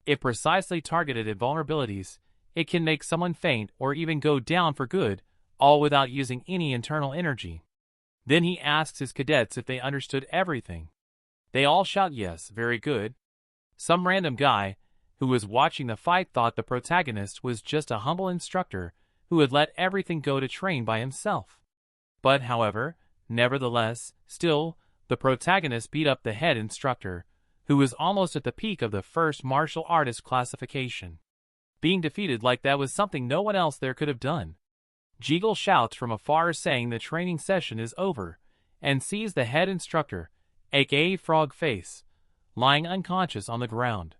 If precisely targeted at vulnerabilities, it can make someone faint or even go down for good, all without using any internal energy. Then he asks his cadets if they understood everything. They all shout yes, very good. Some random guy who was watching the fight thought the protagonist was just a humble instructor who had let everything go to train by himself. But, however, nevertheless, still, the protagonist beat up the head instructor, who was almost at the peak of the first martial artist classification. Being defeated like that was something no one else there could have done. Jeagle shouts from afar saying the training session is over, and sees the head instructor, aka Frogface, lying unconscious on the ground.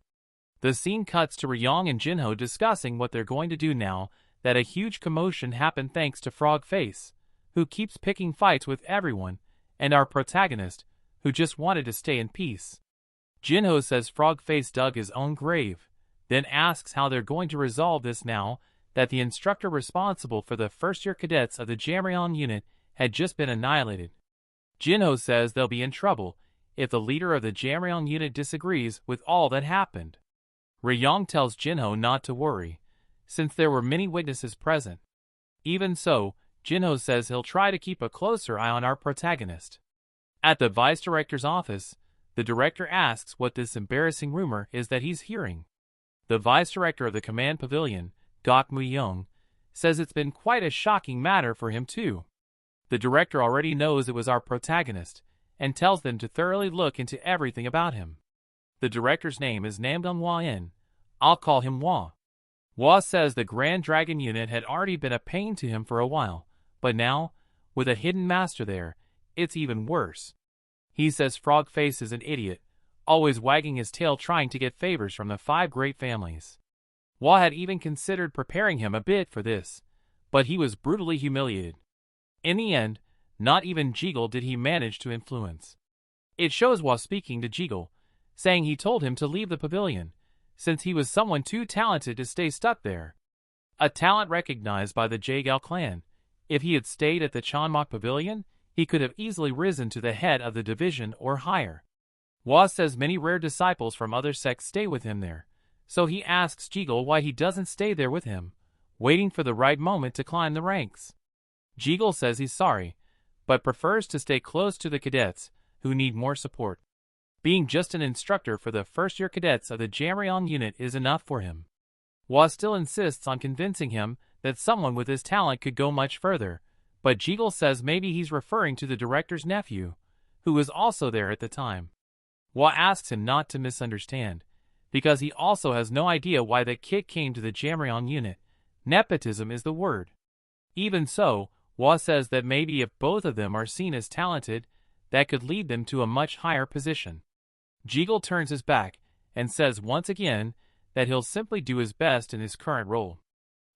The scene cuts to Ryong and Jinho discussing what they're going to do now that a huge commotion happened thanks to Frogface, who keeps picking fights with everyone, and our protagonist, who just wanted to stay in peace. Jinho says Frogface dug his own grave, then asks how they're going to resolve this now that the instructor responsible for the first-year cadets of the Jamrion unit had just been annihilated. Jinho says they'll be in trouble if the leader of the Jamrion unit disagrees with all that happened. Ryong tells Jinho not to worry, since there were many witnesses present. Even so, Jinho says he'll try to keep a closer eye on our protagonist. At the vice director's office, the director asks what this embarrassing rumor is that he's hearing. The vice director of the command pavilion, Gok Mu-young, says it's been quite a shocking matter for him too. The director already knows it was our protagonist, and tells them to thoroughly look into everything about him. The director's name is Namdong-hwa-in. I'll call him Hwa. Hwa says the Grand Dragon unit had already been a pain to him for a while, but now, with a hidden master there, it's even worse. He says Frogface is an idiot, always wagging his tail trying to get favors from the 5 great families. Hwa had even considered preparing him a bit for this, but he was brutally humiliated. In the end, not even Jeagle did he manage to influence. It shows Hwa speaking to Jeagle, saying he told him to leave the pavilion, since he was someone too talented to stay stuck there. A talent recognized by the Jaegal clan. If he had stayed at the Chanmok pavilion, he could have easily risen to the head of the division or higher. Hwa says many rare disciples from other sects stay with him there, so he asks Jeagle why he doesn't stay there with him, waiting for the right moment to climb the ranks. Jeagle says he's sorry, but prefers to stay close to the cadets, who need more support. Being just an instructor for the first-year cadets of the Jamrion unit is enough for him. Hwa still insists on convincing him that someone with his talent could go much further, but Jeagle says maybe he's referring to the director's nephew, who was also there at the time. Hwa asks him not to misunderstand, because he also has no idea why the kid came to the Jamrion unit. Nepotism is the word. Even so, Hwa says that maybe if both of them are seen as talented, that could lead them to a much higher position. Jeagle turns his back and says once again that he'll simply do his best in his current role.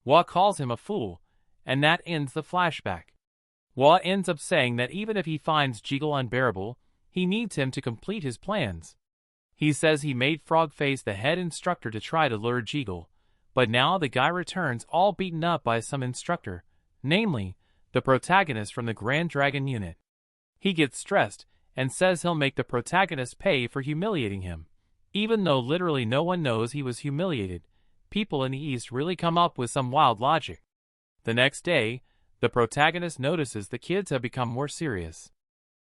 Hwa calls him a fool, and that ends the flashback. Hwa ends up saying that even if he finds Jeagle unbearable, he needs him to complete his plans. He says he made Frogface the head instructor to try to lure Jeagle, but now the guy returns all beaten up by some instructor, namely, the protagonist from the Grand Dragon unit. He gets stressed and says he'll make the protagonist pay for humiliating him. Even though literally no one knows he was humiliated, people in the East really come up with some wild logic. The next day, the protagonist notices the kids have become more serious.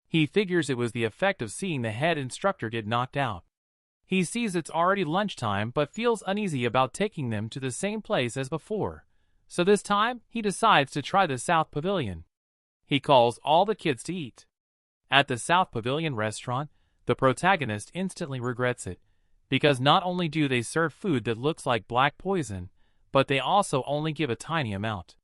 He figures it was the effect of seeing the head instructor get knocked out. He sees it's already lunchtime but feels uneasy about taking them to the same place as before, so this time he decides to try the South Pavilion. He calls all the kids to eat. At the South Pavilion restaurant, the protagonist instantly regrets it, because not only do they serve food that looks like black poison, but they also only give a tiny amount.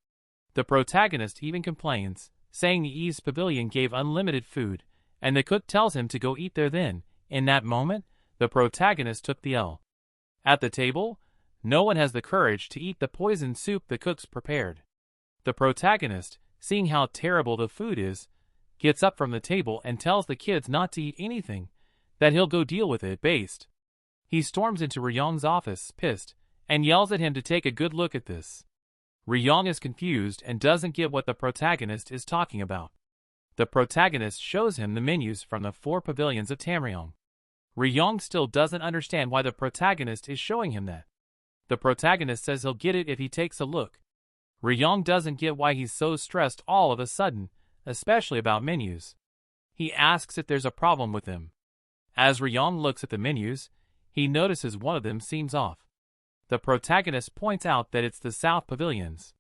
The protagonist even complains, saying the East Pavilion gave unlimited food, and the cook tells him to go eat there then. In that moment, the protagonist took the L. At the table, no one has the courage to eat the poisoned soup the cooks prepared. The protagonist, seeing how terrible the food is, gets up from the table and tells the kids not to eat anything, that he'll go deal with it based. He storms into Ryong's office, pissed, and yells at him to take a good look at this. Ryong is confused and doesn't get what the protagonist is talking about. The protagonist shows him the menus from the 4 pavilions of Tamryong. Ryong still doesn't understand why the protagonist is showing him that. The protagonist says he'll get it if he takes a look. Ryong doesn't get why he's so stressed all of a sudden, especially about menus. He asks if there's a problem with them. As Ryong looks at the menus, he notices one of them seems off. The protagonist points out that it's the South Pavilions.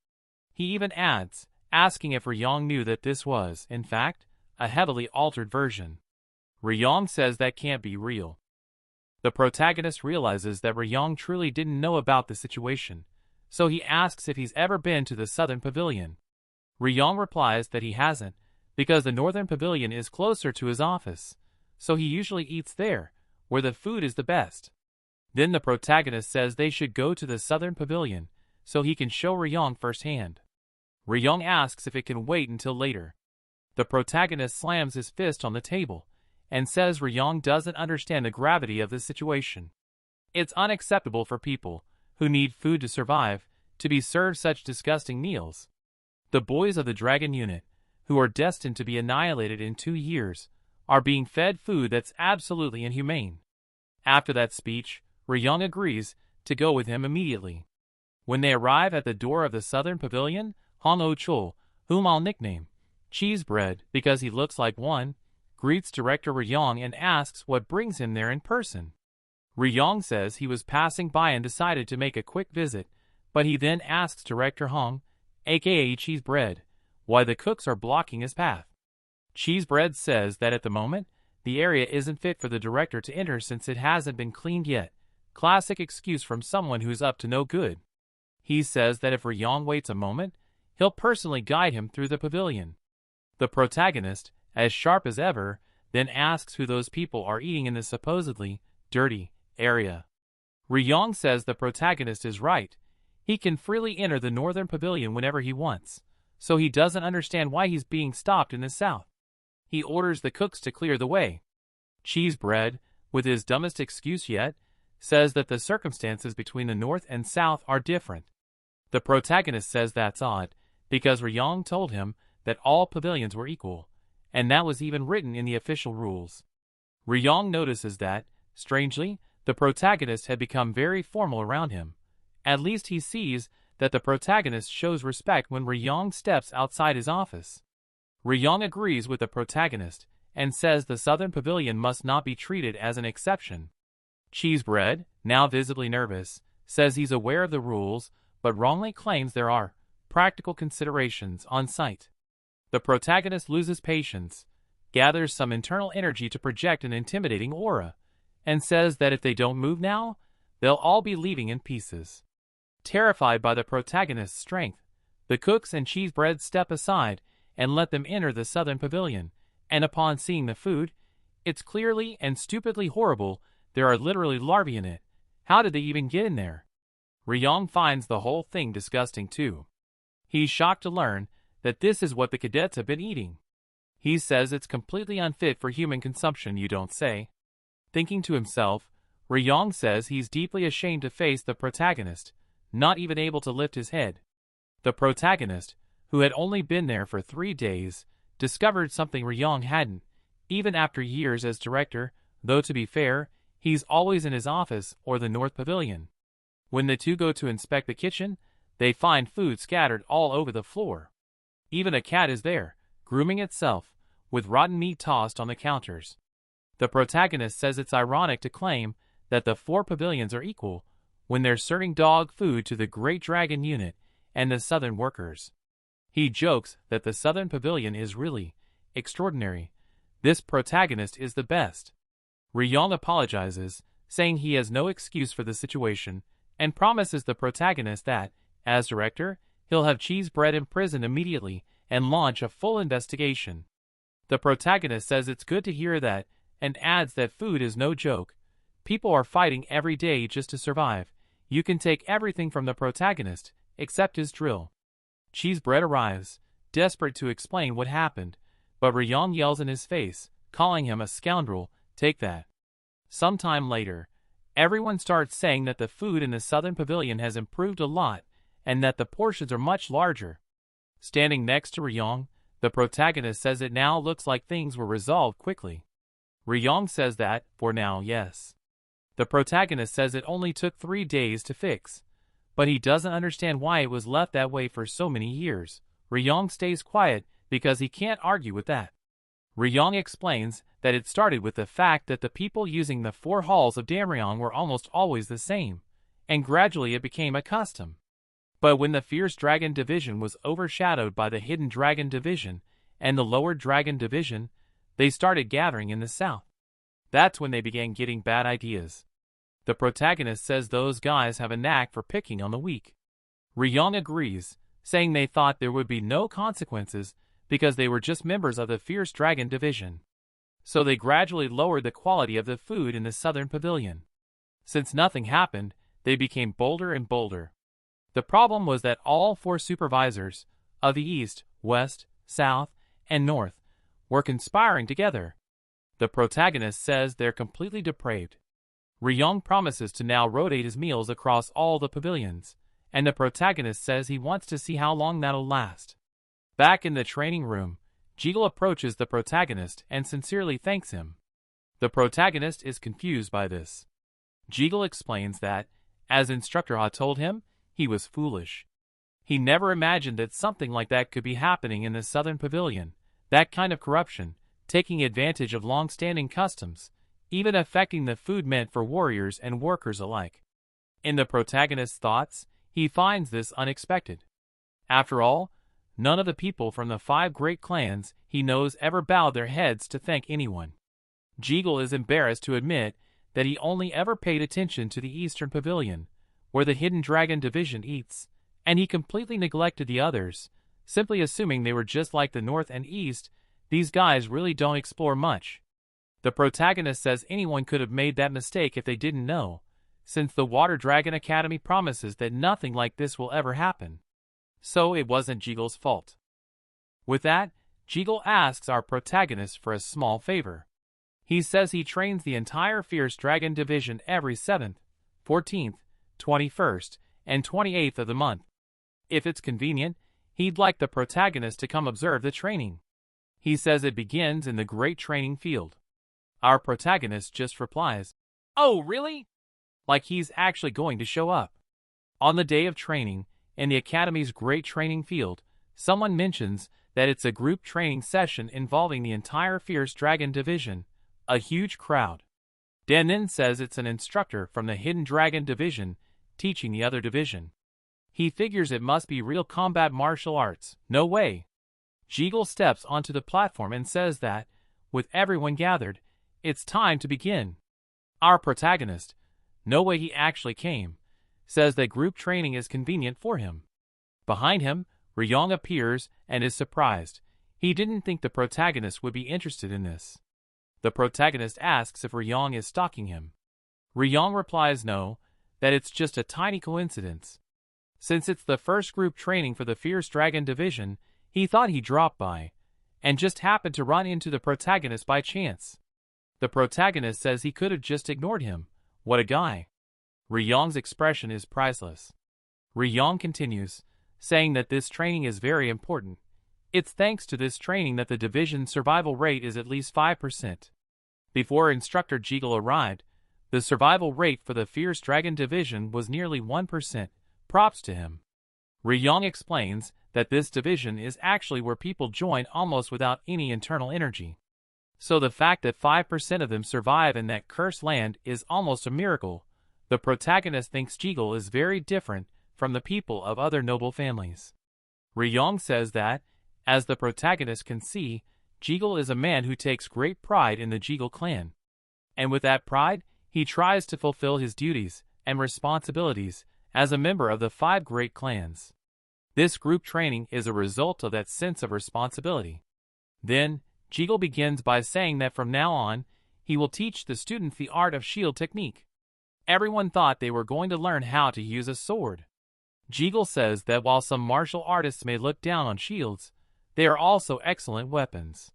He even adds, asking if Ryong knew that this was, in fact, a heavily altered version. Ryong says that can't be real. The protagonist realizes that Ryong truly didn't know about the situation, so he asks if he's ever been to the Southern Pavilion. Ryong replies that he hasn't, because the Northern Pavilion is closer to his office, so he usually eats there, where the food is the best. Then the protagonist says they should go to the Southern Pavilion, so he can show Ryong firsthand. Ryong asks if it can wait until later. The protagonist slams his fist on the table, and says Ryong doesn't understand the gravity of the situation. It's unacceptable for people, who need food to survive, to be served such disgusting meals. The boys of the Dragon Unit, who are destined to be annihilated in 2 years, are being fed food that's absolutely inhumane. After that speech, Ryong agrees to go with him immediately. When they arrive at the door of the Southern Pavilion, Hong O-chul, whom I'll nickname Cheesebread because he looks like one, greets Director Ryong and asks what brings him there in person. Ryong says he was passing by and decided to make a quick visit, but he then asks Director Hong, aka Cheesebread, why the cooks are blocking his path. Cheesebread says that at the moment, the area isn't fit for the director to enter since it hasn't been cleaned yet. Classic excuse from someone who's up to no good. He says that if Ryong waits a moment, he'll personally guide him through the pavilion. The protagonist, as sharp as ever, then asks who those people are eating in this supposedly dirty area. Ryong says the protagonist is right. He can freely enter the Northern Pavilion whenever he wants, so he doesn't understand why he's being stopped in the South. He orders the cooks to clear the way. Cheesebread, with his dumbest excuse yet, says that the circumstances between the North and South are different. The protagonist says that's odd, because Ryong told him that all pavilions were equal, and that was even written in the official rules. Ryong notices that, strangely, the protagonist had become very formal around him. At least he sees that the protagonist shows respect when Ryong steps outside his office. Ryong agrees with the protagonist, and says the Southern Pavilion must not be treated as an exception. Cheesebread, now visibly nervous, says he's aware of the rules, but wrongly claims there are practical considerations on site. The protagonist loses patience, gathers some internal energy to project an intimidating aura, and says that if they don't move now, they'll all be leaving in pieces. Terrified by the protagonist's strength, the cooks and Cheesebread step aside and let them enter the Southern Pavilion, and upon seeing the food, it's clearly and stupidly horrible. There are literally larvae in it. How did they even get in there? Ryong finds the whole thing disgusting too. He's shocked to learn that this is what the cadets have been eating. He says it's completely unfit for human consumption, you don't say. Thinking to himself, Ryong says he's deeply ashamed to face the protagonist, not even able to lift his head. The protagonist, who had only been there for 3 days, discovered something Ryong hadn't, even after years as director, though to be fair, he's always in his office or the North Pavilion. When the two go to inspect the kitchen, they find food scattered all over the floor. Even a cat is there, grooming itself, with rotten meat tossed on the counters. The protagonist says it's ironic to claim that the 4 pavilions are equal when they're serving dog food to the Great Dragon Unit and the Southern workers. He jokes that the Southern Pavilion is really extraordinary. This protagonist is the best. Ryong apologizes, saying he has no excuse for the situation, and promises the protagonist that, as director, he'll have cheese bread imprisoned immediately and launch a full investigation. The protagonist says it's good to hear that, and adds that food is no joke. People are fighting every day just to survive. You can take everything from the protagonist, except his drill. Cheese bread arrives, desperate to explain what happened, but Ryong yells in his face, calling him a scoundrel. Take that. Sometime later, everyone starts saying that the food in the Southern Pavilion has improved a lot, and that the portions are much larger. Standing next to Ryong, the protagonist says it now looks like things were resolved quickly. Ryong says that, for now, yes. The protagonist says it only took 3 days to fix, but he doesn't understand why it was left that way for so many years. Ryong stays quiet because he can't argue with that. Ryong explains that it started with the fact that the people using the 4 halls of Damryong were almost always the same, and gradually it became a custom. But when the Fierce Dragon Division was overshadowed by the Hidden Dragon Division and the Lower Dragon Division, they started gathering in the south. That's when they began getting bad ideas. The protagonist says those guys have a knack for picking on the weak. Ryong agrees, saying they thought there would be no consequences because they were just members of the Fierce Dragon Division. So they gradually lowered the quality of the food in the Southern Pavilion. Since nothing happened, they became bolder and bolder. The problem was that all 4 supervisors of the East, West, South, and North were conspiring together. The protagonist says they're completely depraved. Ryong promises to now rotate his meals across all the pavilions, and the protagonist says he wants to see how long that'll last. Back in the training room, Jeagle approaches the protagonist and sincerely thanks him. The protagonist is confused by this. Jeagle explains that, as Instructor Ha told him, he was foolish. He never imagined that something like that could be happening in the Southern Pavilion, that kind of corruption, taking advantage of long-standing customs, even affecting the food meant for warriors and workers alike. In the protagonist's thoughts, he finds this unexpected. After all, none of the people from the 5 great clans he knows ever bowed their heads to thank anyone. Jeagle is embarrassed to admit that he only ever paid attention to the Eastern Pavilion, where the Hidden Dragon Division eats, and he completely neglected the others, simply assuming they were just like the North and East. These guys really don't explore much. The protagonist says anyone could have made that mistake if they didn't know, since the Water Dragon Academy promises that nothing like this will ever happen. So it wasn't Jeagle's fault. With that, Jeagle asks our protagonist for a small favor. He says he trains the entire Fierce Dragon Division every 7th, 14th, 21st, and 28th of the month. If it's convenient, he'd like the protagonist to come observe the training. He says it begins in the Great Training Field. Our protagonist just replies, "Oh, really?" Like he's actually going to show up. On the day of training, in the Academy's Great Training Field, someone mentions that it's a group training session involving the entire Fierce Dragon Division, a huge crowd. Dan then says it's an instructor from the Hidden Dragon Division teaching the other division. He figures it must be real combat martial arts. No way. Jeagle steps onto the platform and says that, with everyone gathered, it's time to begin. Our protagonist, no way he actually came, says that group training is convenient for him. Behind him, Ryong appears and is surprised. He didn't think the protagonist would be interested in this. The protagonist asks if Ryong is stalking him. Ryong replies no, that it's just a tiny coincidence. Since it's the first group training for the Fierce Dragon Division, he thought he'd drop by, and just happened to run into the protagonist by chance. The protagonist says he could have just ignored him. What a guy. Ryong's expression is priceless. Ryong continues, saying that this training is very important. It's thanks to this training that the division's survival rate is at least 5%. Before instructor Jiggle arrived, the survival rate for the Fierce Dragon Division was nearly 1%. Props to him. Ryong explains that this division is actually where people join almost without any internal energy. So the fact that 5% of them survive in that cursed land is almost a miracle. The protagonist thinks Jiggle is very different from the people of other noble families. Ryong says that, as the protagonist can see, Jiggle is a man who takes great pride in the Jiggle clan. And with that pride, he tries to fulfill his duties and responsibilities as a member of the 5 great clans. This group training is a result of that sense of responsibility. Then, Jiggle begins by saying that from now on, he will teach the students the art of shield technique. Everyone thought they were going to learn how to use a sword. Jiggle says that while some martial artists may look down on shields, they are also excellent weapons.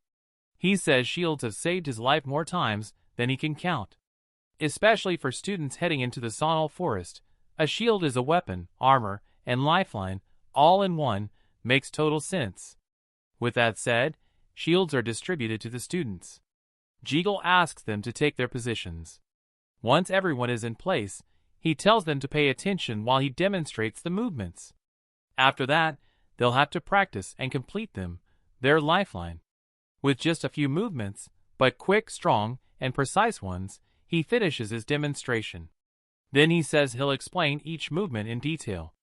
He says shields have saved his life more times than he can count. Especially for students heading into the Sonal Forest, a shield is a weapon, armor, and lifeline, all in one, makes total sense. With that said, shields are distributed to the students. Jiggle asks them to take their positions. Once everyone is in place, he tells them to pay attention while he demonstrates the movements. After that, they'll have to practice and complete them, their lifeline. With just a few movements, but quick, strong, and precise ones, he finishes his demonstration. Then he says he'll explain each movement in detail.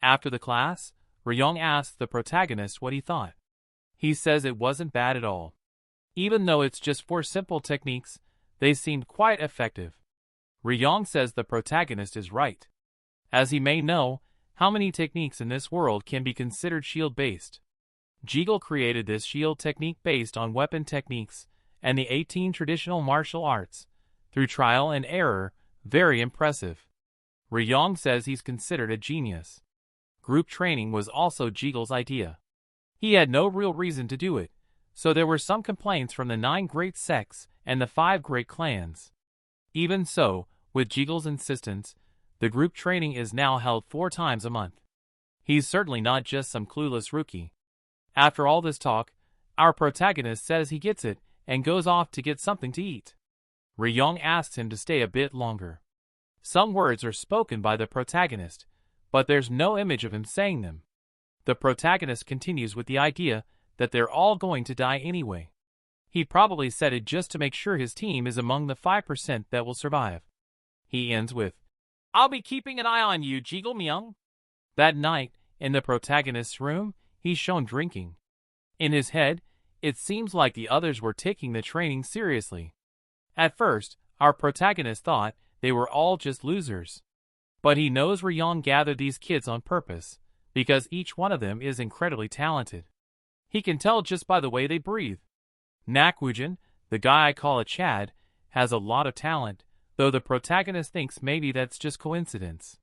After the class, Ryong asks the protagonist what he thought. He says it wasn't bad at all. Even though it's just 4 simple techniques, they seemed quite effective. Ryong says the protagonist is right. As he may know, how many techniques in this world can be considered shield-based? Jiggle created this shield technique based on weapon techniques and the 18 traditional martial arts. Through trial and error, very impressive. Ryong says he's considered a genius. Group training was also Jiggle's idea. He had no real reason to do it, so there were some complaints from the 9 great sects and the 5 great clans. Even so, with Jiggle's insistence, the group training is now held 4 times a month. He's certainly not just some clueless rookie. After all this talk, our protagonist says he gets it and goes off to get something to eat. Ryong asks him to stay a bit longer. Some words are spoken by the protagonist, but there's no image of him saying them. The protagonist continues with the idea that they're all going to die anyway. He probably said it just to make sure his team is among the 5% that will survive. He ends with, "I'll be keeping an eye on you, Jiggle Myung." That night, in the protagonist's room, he's shown drinking. In his head, it seems like the others were taking the training seriously. At first, our protagonist thought they were all just losers. But he knows Ryong gathered these kids on purpose, because each one of them is incredibly talented. He can tell just by the way they breathe. Nakwujin, the guy I call a Chad, has a lot of talent, though the protagonist thinks maybe that's just coincidence.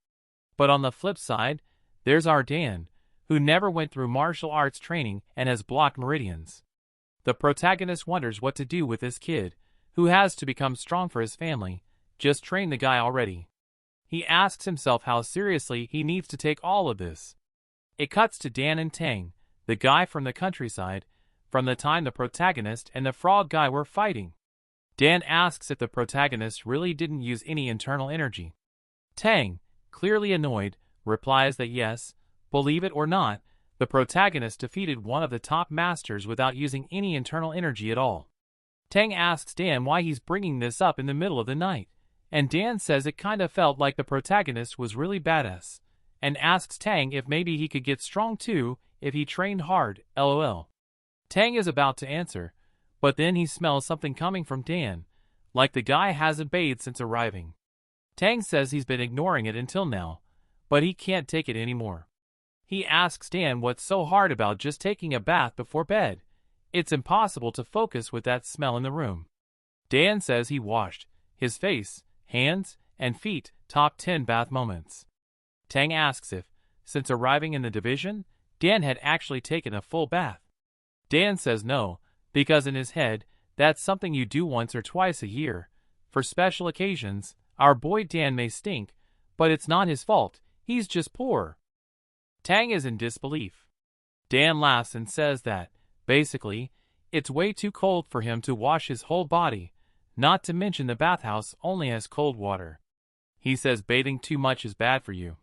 But on the flip side, there's our Dan, who never went through martial arts training and has blocked meridians. The protagonist wonders what to do with this kid, who has to become strong for his family. Just train the guy already. He asks himself how seriously he needs to take all of this. It cuts to Dan and Tang, the guy from the countryside, from the time the protagonist and the frog guy were fighting. Dan asks if the protagonist really didn't use any internal energy. Tang, clearly annoyed, replies that yes, believe it or not, the protagonist defeated one of the top masters without using any internal energy at all. Tang asks Dan why he's bringing this up in the middle of the night, and Dan says it kinda felt like the protagonist was really badass, and asks Tang if maybe he could get strong too if he trained hard, lol. Tang is about to answer, but then he smells something coming from Dan, like the guy hasn't bathed since arriving. Tang says he's been ignoring it until now, but he can't take it anymore. He asks Dan what's so hard about just taking a bath before bed. It's impossible to focus with that smell in the room. Dan says he washed his face, hands, and feet. Top 10 bath moments. Tang asks if, since arriving in the division, Dan had actually taken a full bath. Dan says no, because in his head, that's something you do once or twice a year. For special occasions, our boy Dan may stink, but it's not his fault, he's just poor. Tang is in disbelief. Dan laughs and says that, basically, it's way too cold for him to wash his whole body, not to mention the bathhouse only has cold water. He says bathing too much is bad for you.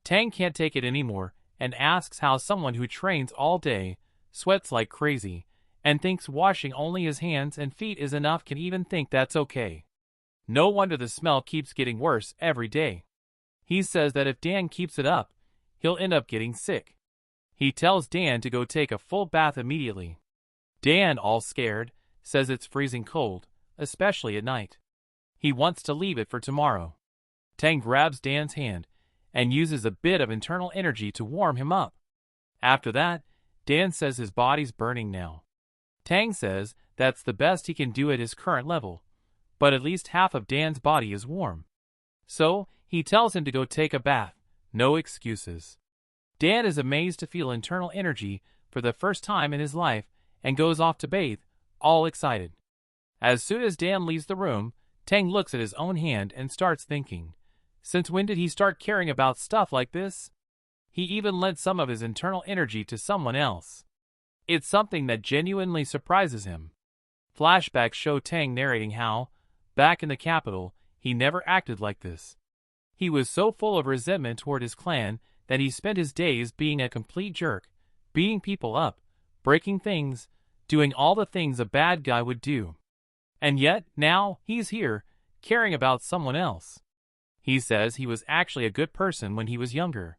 Tang can't take it anymore and asks how someone who trains all day, sweats like crazy, and thinks washing only his hands and feet is enough can even think that's okay. No wonder the smell keeps getting worse every day. He says that if Dan keeps it up, he'll end up getting sick. He tells Dan to go take a full bath immediately. Dan, all scared, says it's freezing cold, especially at night. He wants to leave it for tomorrow. Tang grabs Dan's hand and uses a bit of internal energy to warm him up. After that, Dan says his body's burning now. Tang says that's the best he can do at his current level, but at least half of Dan's body is warm. So, he tells him to go take a bath, no excuses. Dan is amazed to feel internal energy for the first time in his life and goes off to bathe, all excited. As soon as Dan leaves the room, Tang looks at his own hand and starts thinking, since when did he start caring about stuff like this? He even lent some of his internal energy to someone else. It's something that genuinely surprises him. Flashbacks show Tang narrating how, back in the capital, he never acted like this. He was so full of resentment toward his clan that he spent his days being a complete jerk, beating people up, breaking things, doing all the things a bad guy would do. And yet, now, he's here, caring about someone else. He says he was actually a good person when he was younger.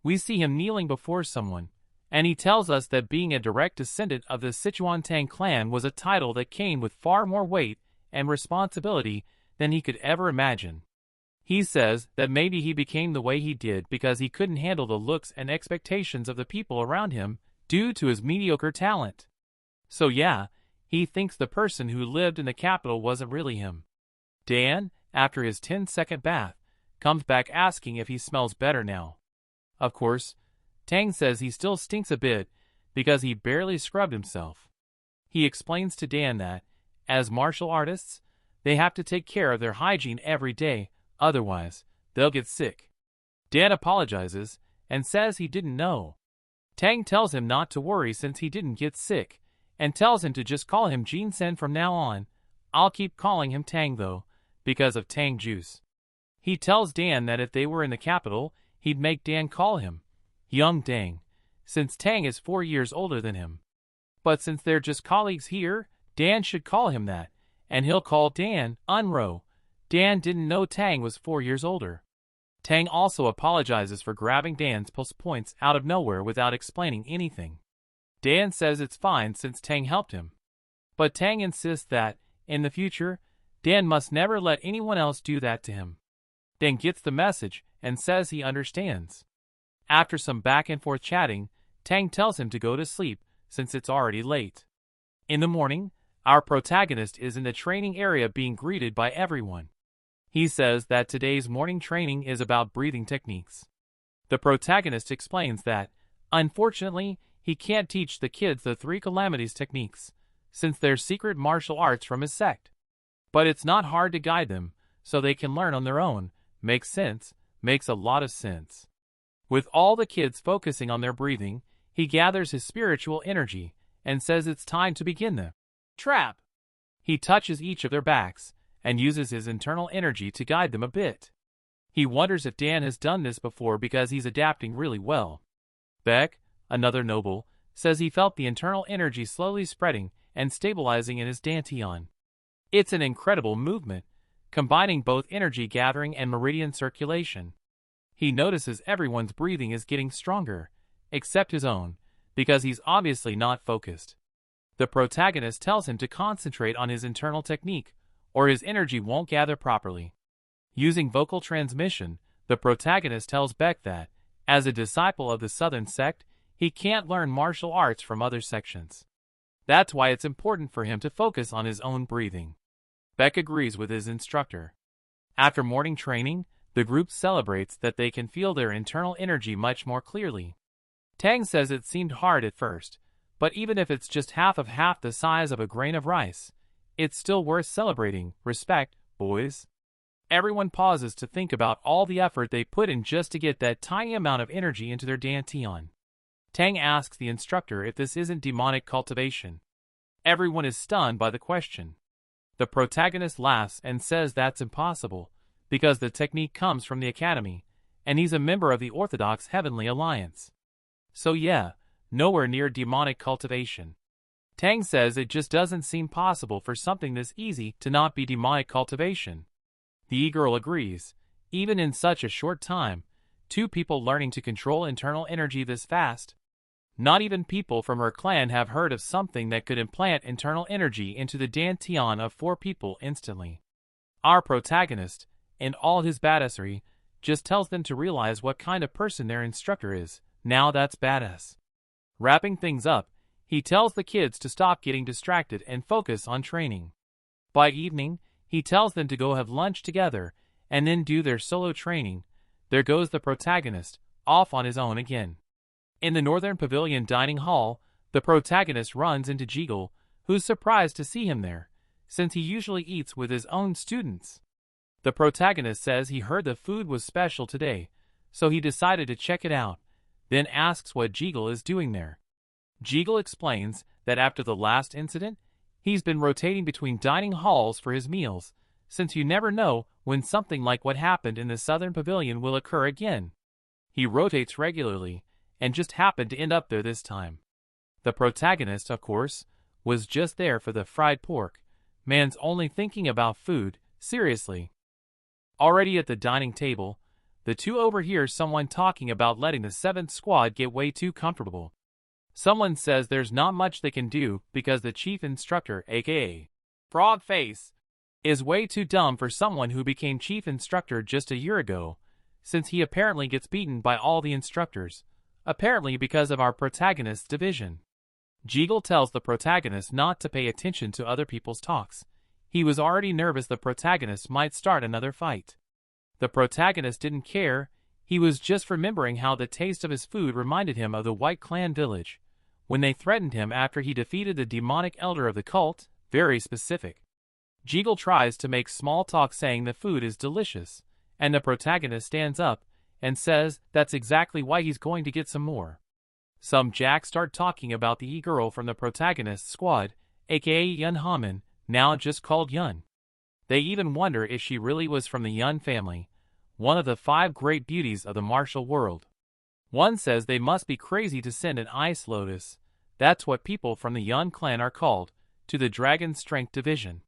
We see him kneeling before someone, and he tells us that being a direct descendant of the Sichuan Tang clan was a title that came with far more weight and responsibility than he could ever imagine. He says that maybe he became the way he did because he couldn't handle the looks and expectations of the people around him due to his mediocre talent. So yeah, he thinks the person who lived in the capital wasn't really him. Dan, after his 10-second bath, comes back asking if he smells better now. Of course, Tang says he still stinks a bit because he barely scrubbed himself. He explains to Dan that, as martial artists, they have to take care of their hygiene every day, otherwise, they'll get sick. Dan apologizes and says he didn't know. Tang tells him not to worry since he didn't get sick, and tells him to just call him Jin-sen from now on. I'll keep calling him Tang though, because of Tang juice. He tells Dan that if they were in the capital, he'd make Dan call him Young Tang, since Tang is 4 years older than him. But since they're just colleagues here, Dan should call him that, and he'll call Dan Enro. Dan didn't know Tang was 4 years older. Tang also apologizes for grabbing Dan's plus points out of nowhere without explaining anything. Dan says it's fine since Tang helped him. But Tang insists that, in the future, Dan must never let anyone else do that to him. Dan gets the message and says he understands. After some back and forth chatting, Tang tells him to go to sleep since it's already late. In the morning, our protagonist is in the training area being greeted by everyone. He says that today's morning training is about breathing techniques. The protagonist explains that, unfortunately, he can't teach the kids the 3 calamities techniques, since they're secret martial arts from his sect. But it's not hard to guide them, so they can learn on their own. Makes sense, makes a lot of sense. With all the kids focusing on their breathing, he gathers his spiritual energy and says it's time to begin the trap. He touches each of their backs and uses his internal energy to guide them a bit. He wonders if Dan has done this before because he's adapting really well. Beck, another noble, says he felt the internal energy slowly spreading and stabilizing in his dantian. It's an incredible movement, combining both energy gathering and meridian circulation. He notices everyone's breathing is getting stronger, except his own, because he's obviously not focused. The protagonist tells him to concentrate on his internal technique, or his energy won't gather properly. Using vocal transmission, the protagonist tells Beck that, as a disciple of the Southern sect, he can't learn martial arts from other sections. That's why it's important for him to focus on his own breathing. Beck agrees with his instructor. After morning training, the group celebrates that they can feel their internal energy much more clearly. Tang says it seemed hard at first, but even if it's just half the size of a grain of rice, it's still worth celebrating. Respect, boys. Everyone pauses to think about all the effort they put in just to get that tiny amount of energy into their dantian. Tang asks the instructor if this isn't demonic cultivation. Everyone is stunned by the question. The protagonist laughs and says that's impossible, because the technique comes from the academy, and he's a member of the Orthodox Heavenly Alliance. So yeah, nowhere near demonic cultivation. Tang says it just doesn't seem possible for something this easy to not be demonic cultivation. The e-girl agrees. Even in such a short time, 2 people learning to control internal energy this fast. Not even people from her clan have heard of something that could implant internal energy into the dantian of 4 people instantly. Our protagonist, in all his badassery, just tells them to realize what kind of person their instructor is. Now that's badass. Wrapping things up, he tells the kids to stop getting distracted and focus on training. By evening, he tells them to go have lunch together and then do their solo training. There goes the protagonist, off on his own again. In the Northern Pavilion dining hall, the protagonist runs into Jeagle, who's surprised to see him there, since he usually eats with his own students. The protagonist says he heard the food was special today, so he decided to check it out, then asks what Jeagle is doing there. Jeagle explains that after the last incident, he's been rotating between dining halls for his meals, since you never know when something like what happened in the Southern Pavilion will occur again. He rotates regularly, and just happened to end up there this time. The protagonist, of course, was just there for the fried pork. Man's only thinking about food, seriously. Already at the dining table, the 2 overhear someone talking about letting the 7th squad get way too comfortable. Someone says there's not much they can do because the chief instructor, aka Frog Face, is way too dumb for someone who became chief instructor just a year ago, since he apparently gets beaten by all the instructors, apparently because of our protagonist's division. Jeagle tells the protagonist not to pay attention to other people's talks. He was already nervous the protagonist might start another fight. The protagonist didn't care, he was just remembering how the taste of his food reminded him of the White Clan village, when they threatened him after he defeated the demonic elder of the cult. Very specific. Jeagle tries to make small talk saying the food is delicious, and the protagonist stands up and says that's exactly why he's going to get some more. Some jacks start talking about the e-girl from the protagonist's squad, aka Yun Haman, now just called Yun. They even wonder if she really was from the Yun family, one of the 5 great beauties of the martial world. One says they must be crazy to send an ice lotus, that's what people from the Yun clan are called, to the Dragon Strength Division.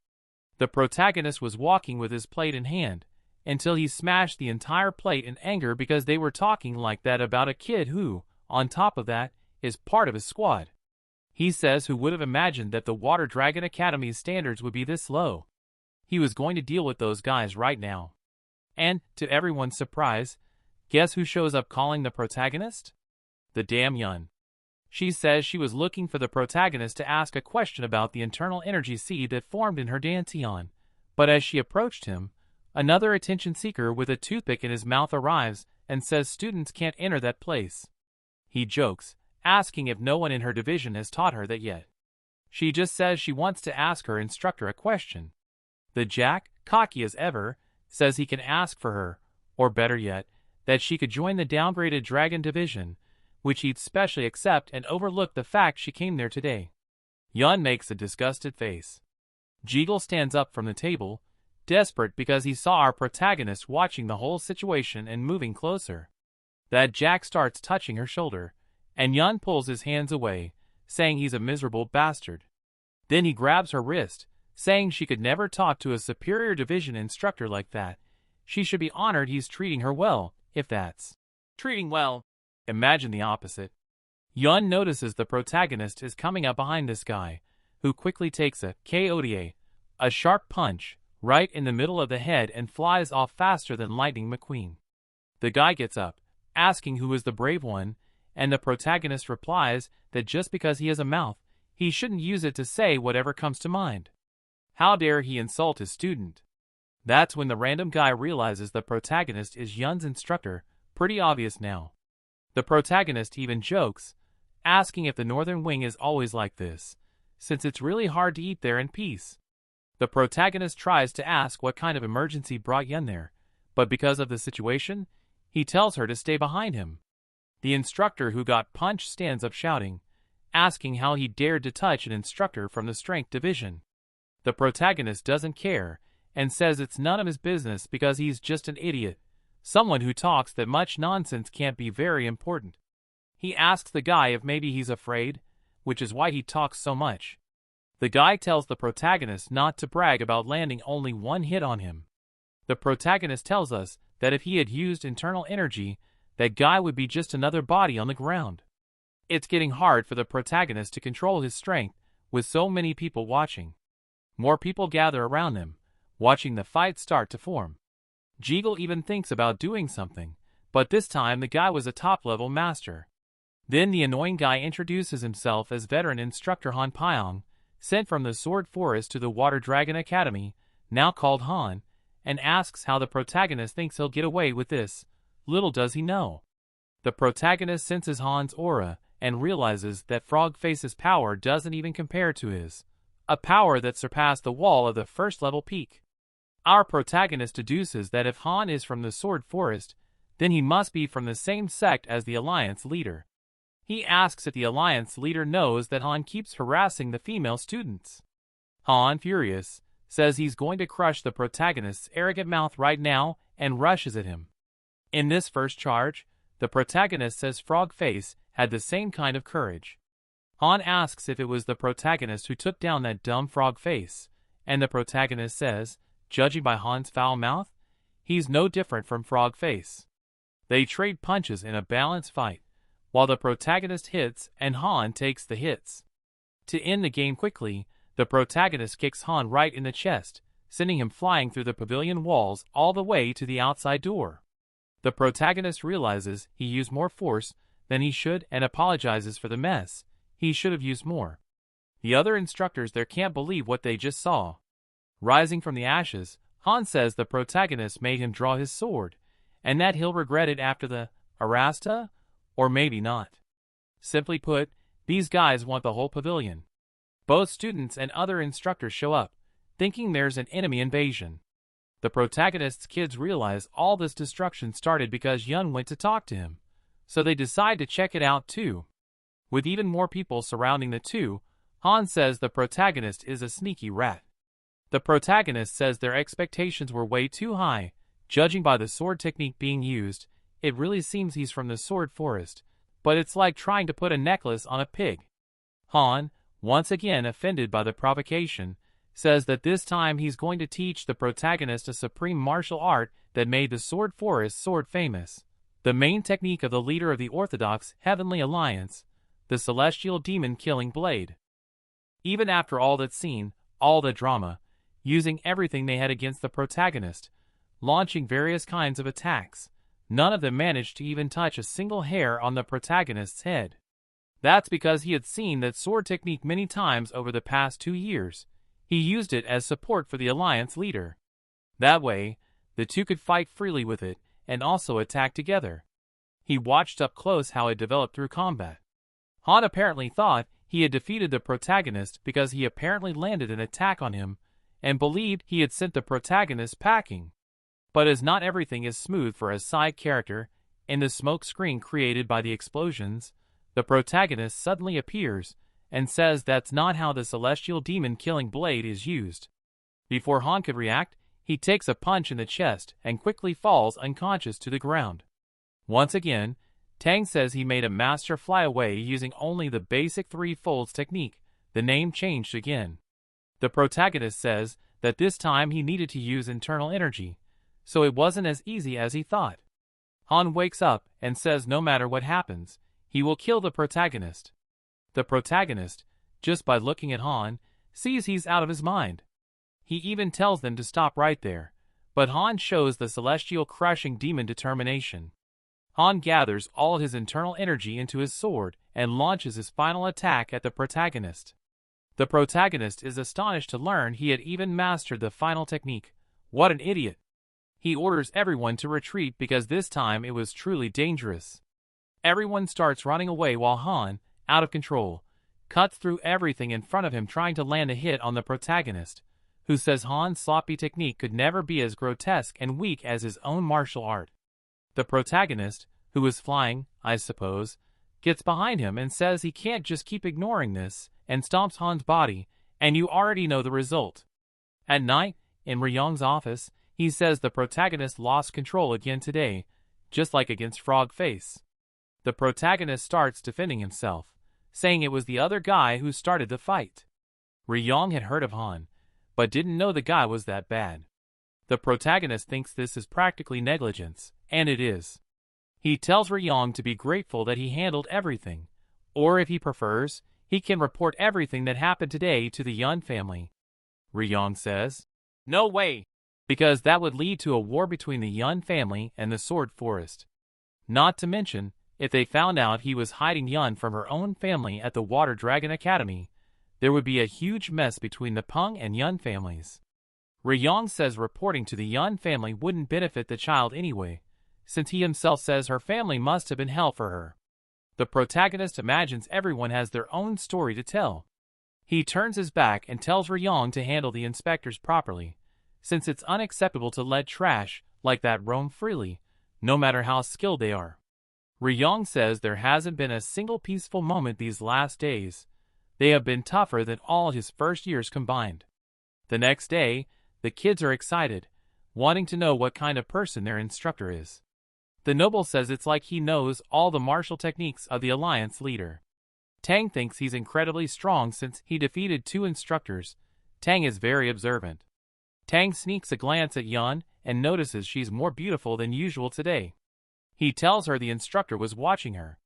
The protagonist was walking with his plate in hand, until he smashed the entire plate in anger because they were talking like that about a kid who, on top of that, is part of his squad. He says who would have imagined that the Water Dragon Academy's standards would be this low. He was going to deal with those guys right now. And, to everyone's surprise, guess who shows up calling the protagonist? The damn Yun. She says she was looking for the protagonist to ask a question about the internal energy seed that formed in her dantian, but as she approached him, another attention seeker with a toothpick in his mouth arrives and says students can't enter that place. He jokes, asking if no one in her division has taught her that yet. She just says she wants to ask her instructor a question. The jack, cocky as ever, says he can ask for her, or better yet, that she could join the downgraded dragon division, which he'd specially accept and overlook the fact she came there today. Yun makes a disgusted face. Jeagle stands up from the table, desperate because he saw our protagonist watching the whole situation and moving closer. That jack starts touching her shoulder, and Yun pulls his hands away, saying he's a miserable bastard. Then he grabs her wrist, saying she could never talk to a superior division instructor like that. She should be honored he's treating her well, if that's treating well. Imagine the opposite. Yun notices the protagonist is coming up behind this guy, who quickly takes a KODA, a sharp punch, right in the middle of the head and flies off faster than Lightning McQueen. The guy gets up, asking who is the brave one, and the protagonist replies that just because he has a mouth, he shouldn't use it to say whatever comes to mind. How dare he insult his student? That's when the random guy realizes the protagonist is Yun's instructor, pretty obvious now. The protagonist even jokes, asking if the northern wing is always like this, since it's really hard to eat there in peace. The protagonist tries to ask what kind of emergency brought Yun there, but because of the situation, he tells her to stay behind him. The instructor who got punched stands up shouting, asking how he dared to touch an instructor from the strength division. The protagonist doesn't care, and says it's none of his business because he's just an idiot, someone who talks that much nonsense can't be very important. He asks the guy if maybe he's afraid, which is why he talks so much. The guy tells the protagonist not to brag about landing only one hit on him. The protagonist tells us that if he had used internal energy, that guy would be just another body on the ground. It's getting hard for the protagonist to control his strength with so many people watching. More people gather around them, watching the fight start to form. Jeagle even thinks about doing something, but this time the guy was a top-level master. Then the annoying guy introduces himself as veteran instructor Han Pyong, sent from the Sword Forest to the Water Dragon Academy, now called Han, and asks how the protagonist thinks he'll get away with this. Little does he know. The protagonist senses Han's aura and realizes that Frog Face's power doesn't even compare to his, a power that surpassed the wall of the first-level peak. Our protagonist deduces that if Han is from the Sword Forest, then he must be from the same sect as the Alliance leader. He asks if the Alliance leader knows that Han keeps harassing the female students. Han, furious, says he's going to crush the protagonist's arrogant mouth right now and rushes at him. In this first charge, the protagonist says Frog Face had the same kind of courage. Han asks if it was the protagonist who took down that dumb Frog Face, and the protagonist says, judging by Han's foul mouth, he's no different from Frog Face. They trade punches in a balanced fight, while the protagonist hits and Han takes the hits. To end the game quickly, the protagonist kicks Han right in the chest, sending him flying through the pavilion walls all the way to the outside door. The protagonist realizes he used more force than he should and apologizes for the mess. He should have used more. The other instructors there can't believe what they just saw. Rising from the ashes, Han says the protagonist made him draw his sword, and that he'll regret it after the Arasta, or maybe not. Simply put, these guys want the whole pavilion. Both students and other instructors show up, thinking there's an enemy invasion. The protagonist's kids realize all this destruction started because Yun went to talk to him, so they decide to check it out too. With even more people surrounding the two, Han says the protagonist is a sneaky rat. The protagonist says their expectations were way too high. Judging by the sword technique being used, it really seems he's from the Sword Forest, but it's like trying to put a necklace on a pig. Han, once again offended by the provocation, says that this time he's going to teach the protagonist a supreme martial art that made the Sword Forest sword famous, the main technique of the leader of the Orthodox Heavenly Alliance, the celestial demon-killing blade. Even after all that scene, all the drama, using everything they had against the protagonist, launching various kinds of attacks, none of them managed to even touch a single hair on the protagonist's head. That's because he had seen that sword technique many times over the past 2 years. He used it as support for the Alliance leader. That way, the two could fight freely with it and also attack together. He watched up close how it developed through combat. Han apparently thought he had defeated the protagonist because he apparently landed an attack on him and believed he had sent the protagonist packing. But as not everything is smooth for a side character, in the smoke screen created by the explosions, the protagonist suddenly appears and says that's not how the celestial demon-killing blade is used. Before Han could react, he takes a punch in the chest and quickly falls unconscious to the ground. Once again, Tang says he made a master fly away using only the basic 3 folds technique. The name changed again. The protagonist says that this time he needed to use internal energy, so it wasn't as easy as he thought. Han wakes up and says no matter what happens, he will kill the protagonist. The protagonist, just by looking at Han, sees he's out of his mind. He even tells them to stop right there, but Han shows the celestial crushing demon determination. Han gathers all his internal energy into his sword and launches his final attack at the protagonist. The protagonist is astonished to learn he had even mastered the final technique. What an idiot! He orders everyone to retreat because this time it was truly dangerous. Everyone starts running away while Han, out of control, cuts through everything in front of him trying to land a hit on the protagonist, who says Han's sloppy technique could never be as grotesque and weak as his own martial art. The protagonist, who is flying, I suppose, gets behind him and says he can't just keep ignoring this, and stomps Han's body, and you already know the result. At night, in Ryong's office, he says the protagonist lost control again today, just like against Frog Face. The protagonist starts defending himself, saying it was the other guy who started the fight. Ryong had heard of Han, but didn't know the guy was that bad. The protagonist thinks this is practically negligence, and it is. He tells Ryong to be grateful that he handled everything, or if he prefers, he can report everything that happened today to the Yun family. Ryong says, "No way," because that would lead to a war between the Yun family and the Sword Forest. Not to mention, if they found out he was hiding Yun from her own family at the Water Dragon Academy, there would be a huge mess between the Peng and Yun families. Ryong says reporting to the Yun family wouldn't benefit the child anyway, since he himself says her family must have been hell for her. The protagonist imagines everyone has their own story to tell. He turns his back and tells Ryong to handle the inspectors properly, since it's unacceptable to let trash like that roam freely, no matter how skilled they are. Ryong says there hasn't been a single peaceful moment these last days. They have been tougher than all his first years combined. The next day, the kids are excited, wanting to know what kind of person their instructor is. The noble says it's like he knows all the martial techniques of the alliance leader. Tang thinks he's incredibly strong since he defeated 2 instructors. Tang is very observant. Tang sneaks a glance at Yun and notices she's more beautiful than usual today. He tells her the instructor was watching her.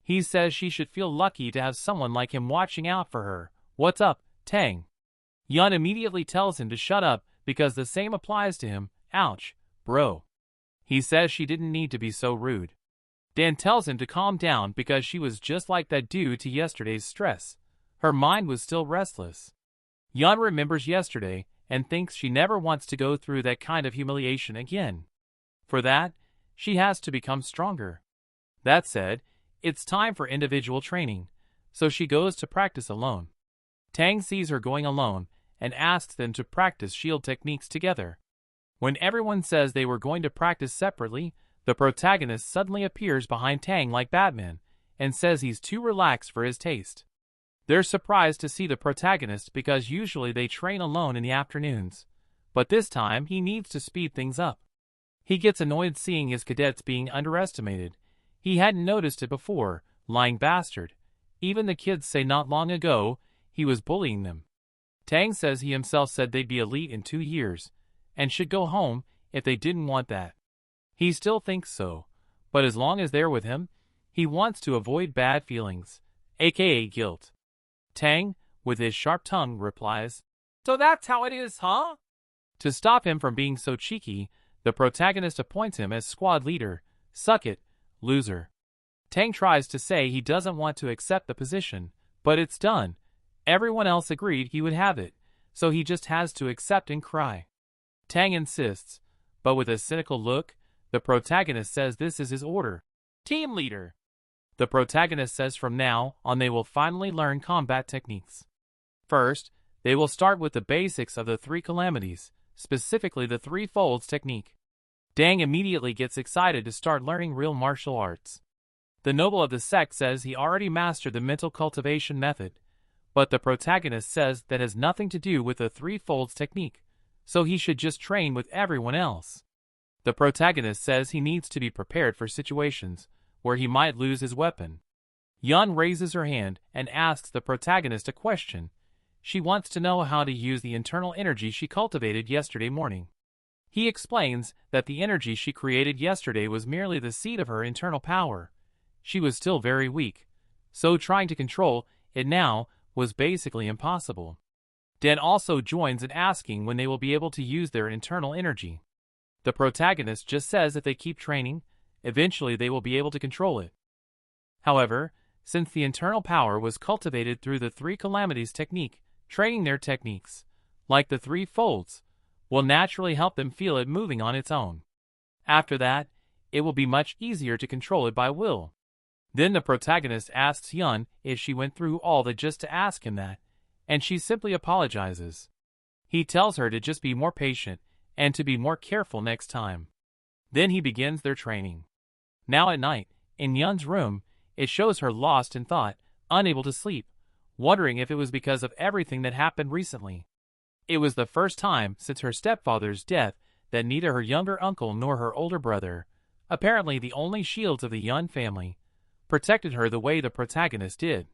He says she should feel lucky to have someone like him watching out for her. What's up, Tang? Yun immediately tells him to shut up because the same applies to him. Ouch, bro. He says she didn't need to be so rude. Dan tells him to calm down because she was just like that due to yesterday's stress. Her mind was still restless. Yun remembers yesterday and thinks she never wants to go through that kind of humiliation again. For that, she has to become stronger. That said, it's time for individual training, so she goes to practice alone. Tang sees her going alone and asks them to practice shield techniques together. When everyone says they were going to practice separately, the protagonist suddenly appears behind Tang like Batman and says he's too relaxed for his taste. They're surprised to see the protagonist because usually they train alone in the afternoons, but this time he needs to speed things up. He gets annoyed seeing his cadets being underestimated. He hadn't noticed it before, lying bastard. Even the kids say not long ago he was bullying them. Tang says he himself said they'd be elite in 2 years, and should go home if they didn't want that. He still thinks so, but as long as they're with him, he wants to avoid bad feelings, aka guilt. Tang, with his sharp tongue, replies, "So that's how it is, huh?" To stop him from being so cheeky, the protagonist appoints him as squad leader. Suck it, loser. Tang tries to say he doesn't want to accept the position, but it's done. Everyone else agreed he would have it, so he just has to accept and cry. Tang insists, but with a cynical look, the protagonist says this is his order. Team leader. The protagonist says from now on they will finally learn combat techniques. First, they will start with the basics of the 3 calamities, specifically the 3 folds technique. Dang immediately gets excited to start learning real martial arts. The noble of the sect says he already mastered the mental cultivation method, but the protagonist says that has nothing to do with the 3 folds technique, so he should just train with everyone else. The protagonist says he needs to be prepared for situations where he might lose his weapon. Yun raises her hand and asks the protagonist a question. She wants to know how to use the internal energy she cultivated yesterday morning. He explains that the energy she created yesterday was merely the seed of her internal power. She was still very weak, so trying to control it now was basically impossible. Dan also joins in asking when they will be able to use their internal energy. The protagonist just says if they keep training, eventually they will be able to control it. However, since the internal power was cultivated through the 3 calamities technique, Training their techniques, like the three folds, will naturally help them feel it moving on its own. After that, it will be much easier to control it by will. Then the protagonist asks Yun if she went through all that just to ask him that, and she simply apologizes. He tells her to just be more patient and to be more careful next time. Then he begins their training. Now at night, in Yun's room, it shows her lost in thought, unable to sleep, wondering if it was because of everything that happened recently. It was the first time since her stepfather's death that neither her younger uncle nor her older brother, apparently the only shields of the Yun family, protected her the way the protagonist did.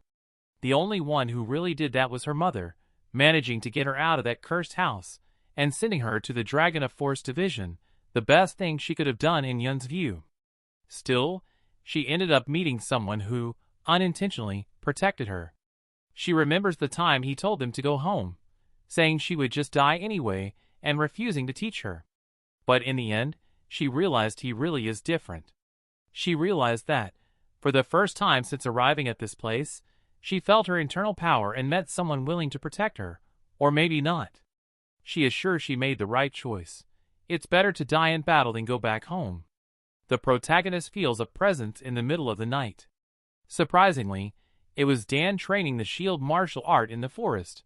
The only one who really did that was her mother, managing to get her out of that cursed house and sending her to the Dragon of Force division, the best thing she could have done in Yun's view. Still, she ended up meeting someone who, unintentionally, protected her. She remembers the time he told them to go home, saying she would just die anyway and refusing to teach her. But in the end, she realized he really is different. She realized that, for the first time since arriving at this place, she felt her internal power and met someone willing to protect her, or maybe not. She is sure she made the right choice. It's better to die in battle than go back home. The protagonist feels a presence in the middle of the night. Surprisingly, it was Dan training the shield martial art in the forest.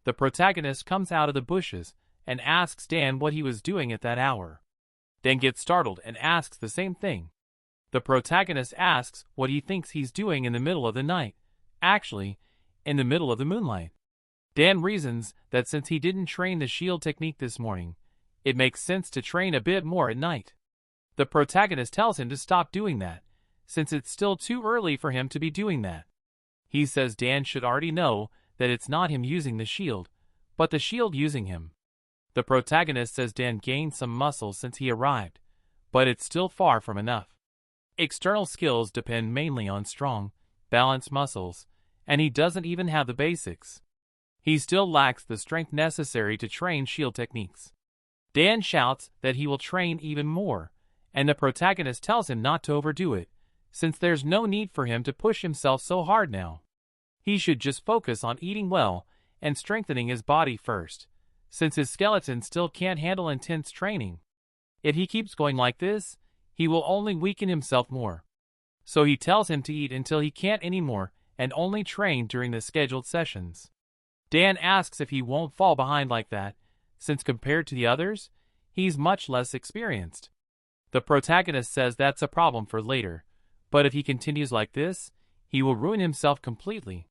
The protagonist comes out of the bushes and asks Dan what he was doing at that hour. Dan gets startled and asks the same thing. The protagonist asks what he thinks he's doing in the middle of the night, actually, in the middle of the moonlight. Dan reasons that since he didn't train the shield technique this morning, it makes sense to train a bit more at night. The protagonist tells him to stop doing that, since it's still too early for him to be doing that. He says Dan should already know that it's not him using the shield, but the shield using him. The protagonist says Dan gained some muscle since he arrived, but it's still far from enough. External skills depend mainly on strong, balanced muscles, and he doesn't even have the basics. He still lacks the strength necessary to train shield techniques. Dan shouts that he will train even more, and the protagonist tells him not to overdo it, since there's no need for him to push himself so hard now. He should just focus on eating well and strengthening his body first, since his skeleton still can't handle intense training. If he keeps going like this, he will only weaken himself more. So he tells him to eat until he can't anymore and only train during the scheduled sessions. Dan asks if he won't fall behind like that, since compared to the others, he's much less experienced. The protagonist says that's a problem for later, but if he continues like this, he will ruin himself completely.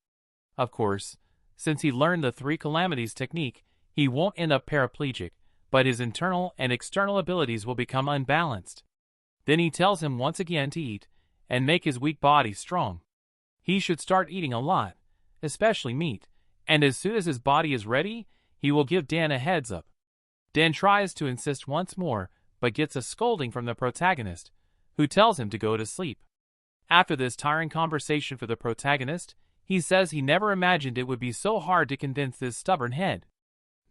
Of course, since he learned the three calamities technique, he won't end up paraplegic, but his internal and external abilities will become unbalanced. Then he tells him once again to eat and make his weak body strong. He should start eating a lot, especially meat, and as soon as his body is ready, he will give Dan a heads up. Dan tries to insist once more, but gets a scolding from the protagonist, who tells him to go to sleep. After this tiring conversation for the protagonist, he says he never imagined it would be so hard to convince this stubborn head.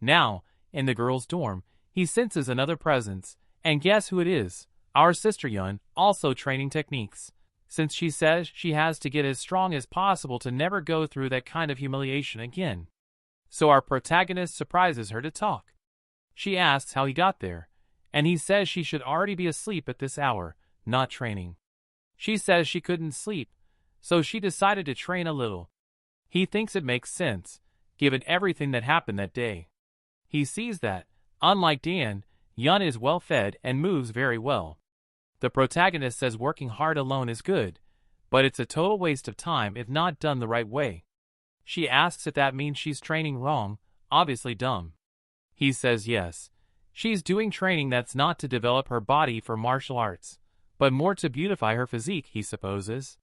Now, in the girls' dorm, he senses another presence, and guess who it is? Our sister Yun, also training techniques, since she says she has to get as strong as possible to never go through that kind of humiliation again. So our protagonist surprises her to talk. She asks how he got there, and he says she should already be asleep at this hour, not training. She says she couldn't sleep, so she decided to train a little. He thinks it makes sense, given everything that happened that day. He sees that, unlike Dan, Yun is well fed and moves very well. The protagonist says working hard alone is good, but it's a total waste of time if not done the right way. She asks if that means she's training wrong, obviously dumb. He says yes, she's doing training that's not to develop her body for martial arts, but more to beautify her physique, he supposes.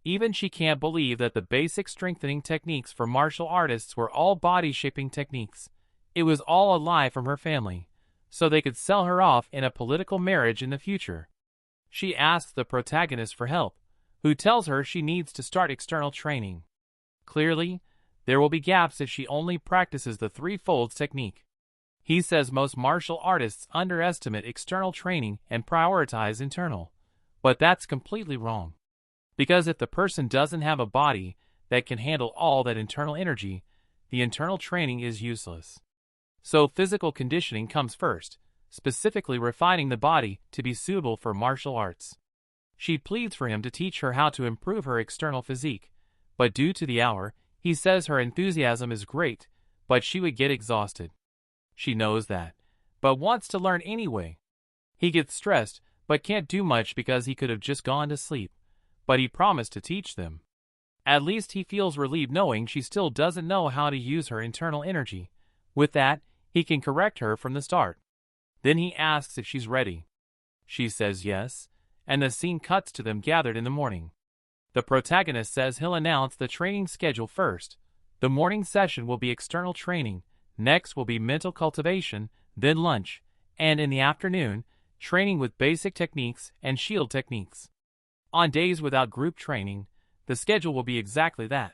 Even she can't believe that the basic strengthening techniques for martial artists were all body-shaping techniques. It was all a lie from her family, so they could sell her off in a political marriage in the future. She asks the protagonist for help, who tells her she needs to start external training. Clearly, there will be gaps if she only practices the three folds technique. He says most martial artists underestimate external training and prioritize internal, but that's completely wrong. Because if the person doesn't have a body that can handle all that internal energy, the internal training is useless. So physical conditioning comes first, specifically refining the body to be suitable for martial arts. She pleads for him to teach her how to improve her external physique, but due to the hour, he says her enthusiasm is great, but she would get exhausted. She knows that, but wants to learn anyway. He gets stressed, but can't do much because he could have just gone to sleep, but he promised to teach them. At least he feels relieved knowing she still doesn't know how to use her internal energy. With that, he can correct her from the start. Then he asks if she's ready. She says yes, and the scene cuts to them gathered in the morning. The protagonist says he'll announce the training schedule first. The morning session will be external training, next will be mental cultivation, then lunch, and in the afternoon, training with basic techniques and shield techniques. On days without group training, the schedule will be exactly that.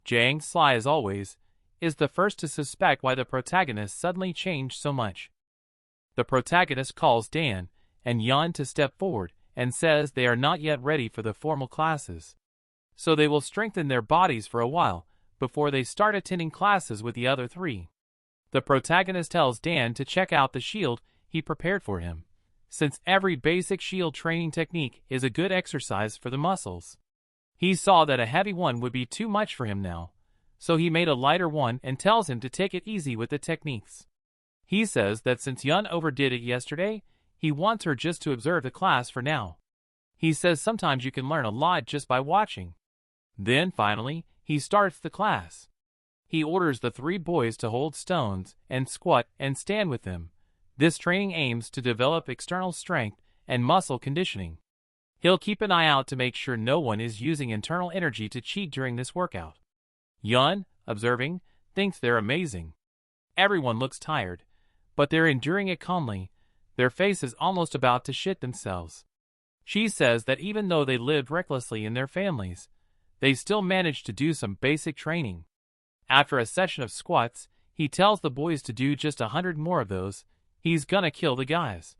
Jang, sly as always, is the first to suspect why the protagonist suddenly changed so much. The protagonist calls Dan and Yun to step forward and says they are not yet ready for the formal classes. So they will strengthen their bodies for a while before they start attending classes with the other three. The protagonist tells Dan to check out the shield he prepared for him, since every basic shield training technique is a good exercise for the muscles. He saw that a heavy one would be too much for him now, so he made a lighter one and tells him to take it easy with the techniques. He says that since Yun overdid it yesterday, he wants her just to observe the class for now. He says sometimes you can learn a lot just by watching. Then, finally, he starts the class. He orders the three boys to hold stones and squat and stand with them. This training aims to develop external strength and muscle conditioning. He'll keep an eye out to make sure no one is using internal energy to cheat during this workout. Yun, observing, thinks they're amazing. Everyone looks tired, but they're enduring it calmly. Their faces almost about to shit themselves. She says that even though they lived recklessly in their families, they still managed to do some basic training. After a session of squats, he tells the boys to do just 100 more of those. He's gonna kill the guys.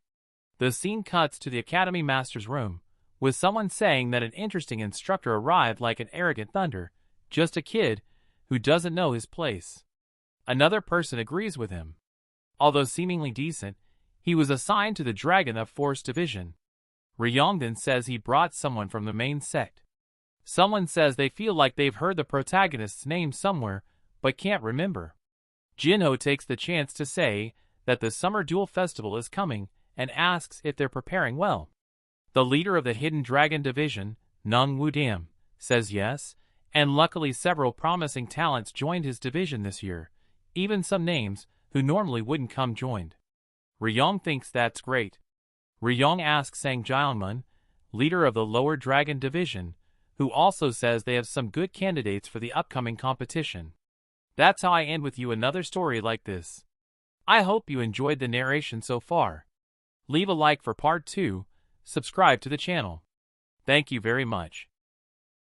The scene cuts to the Academy Master's room, with someone saying that an interesting instructor arrived like an arrogant thunder, just a kid who doesn't know his place. Another person agrees with him. Although seemingly decent, he was assigned to the Dragon of Force Division. Ryong then says he brought someone from the main sect. Someone says they feel like they've heard the protagonist's name somewhere, but can't remember. Jinho takes the chance to say that the Summer Duel Festival is coming and asks if they're preparing well. The leader of the Hidden Dragon Division, Nung Wudam, says yes, and luckily several promising talents joined his division this year, even some names who normally wouldn't come joined. Ryong thinks that's great. Ryong asks Sang Jianmun, leader of the Lower Dragon Division, who also says they have some good candidates for the upcoming competition. That's how I end with you another story like this. I hope you enjoyed the narration so far. Leave a like for part 2, subscribe to the channel. Thank you very much.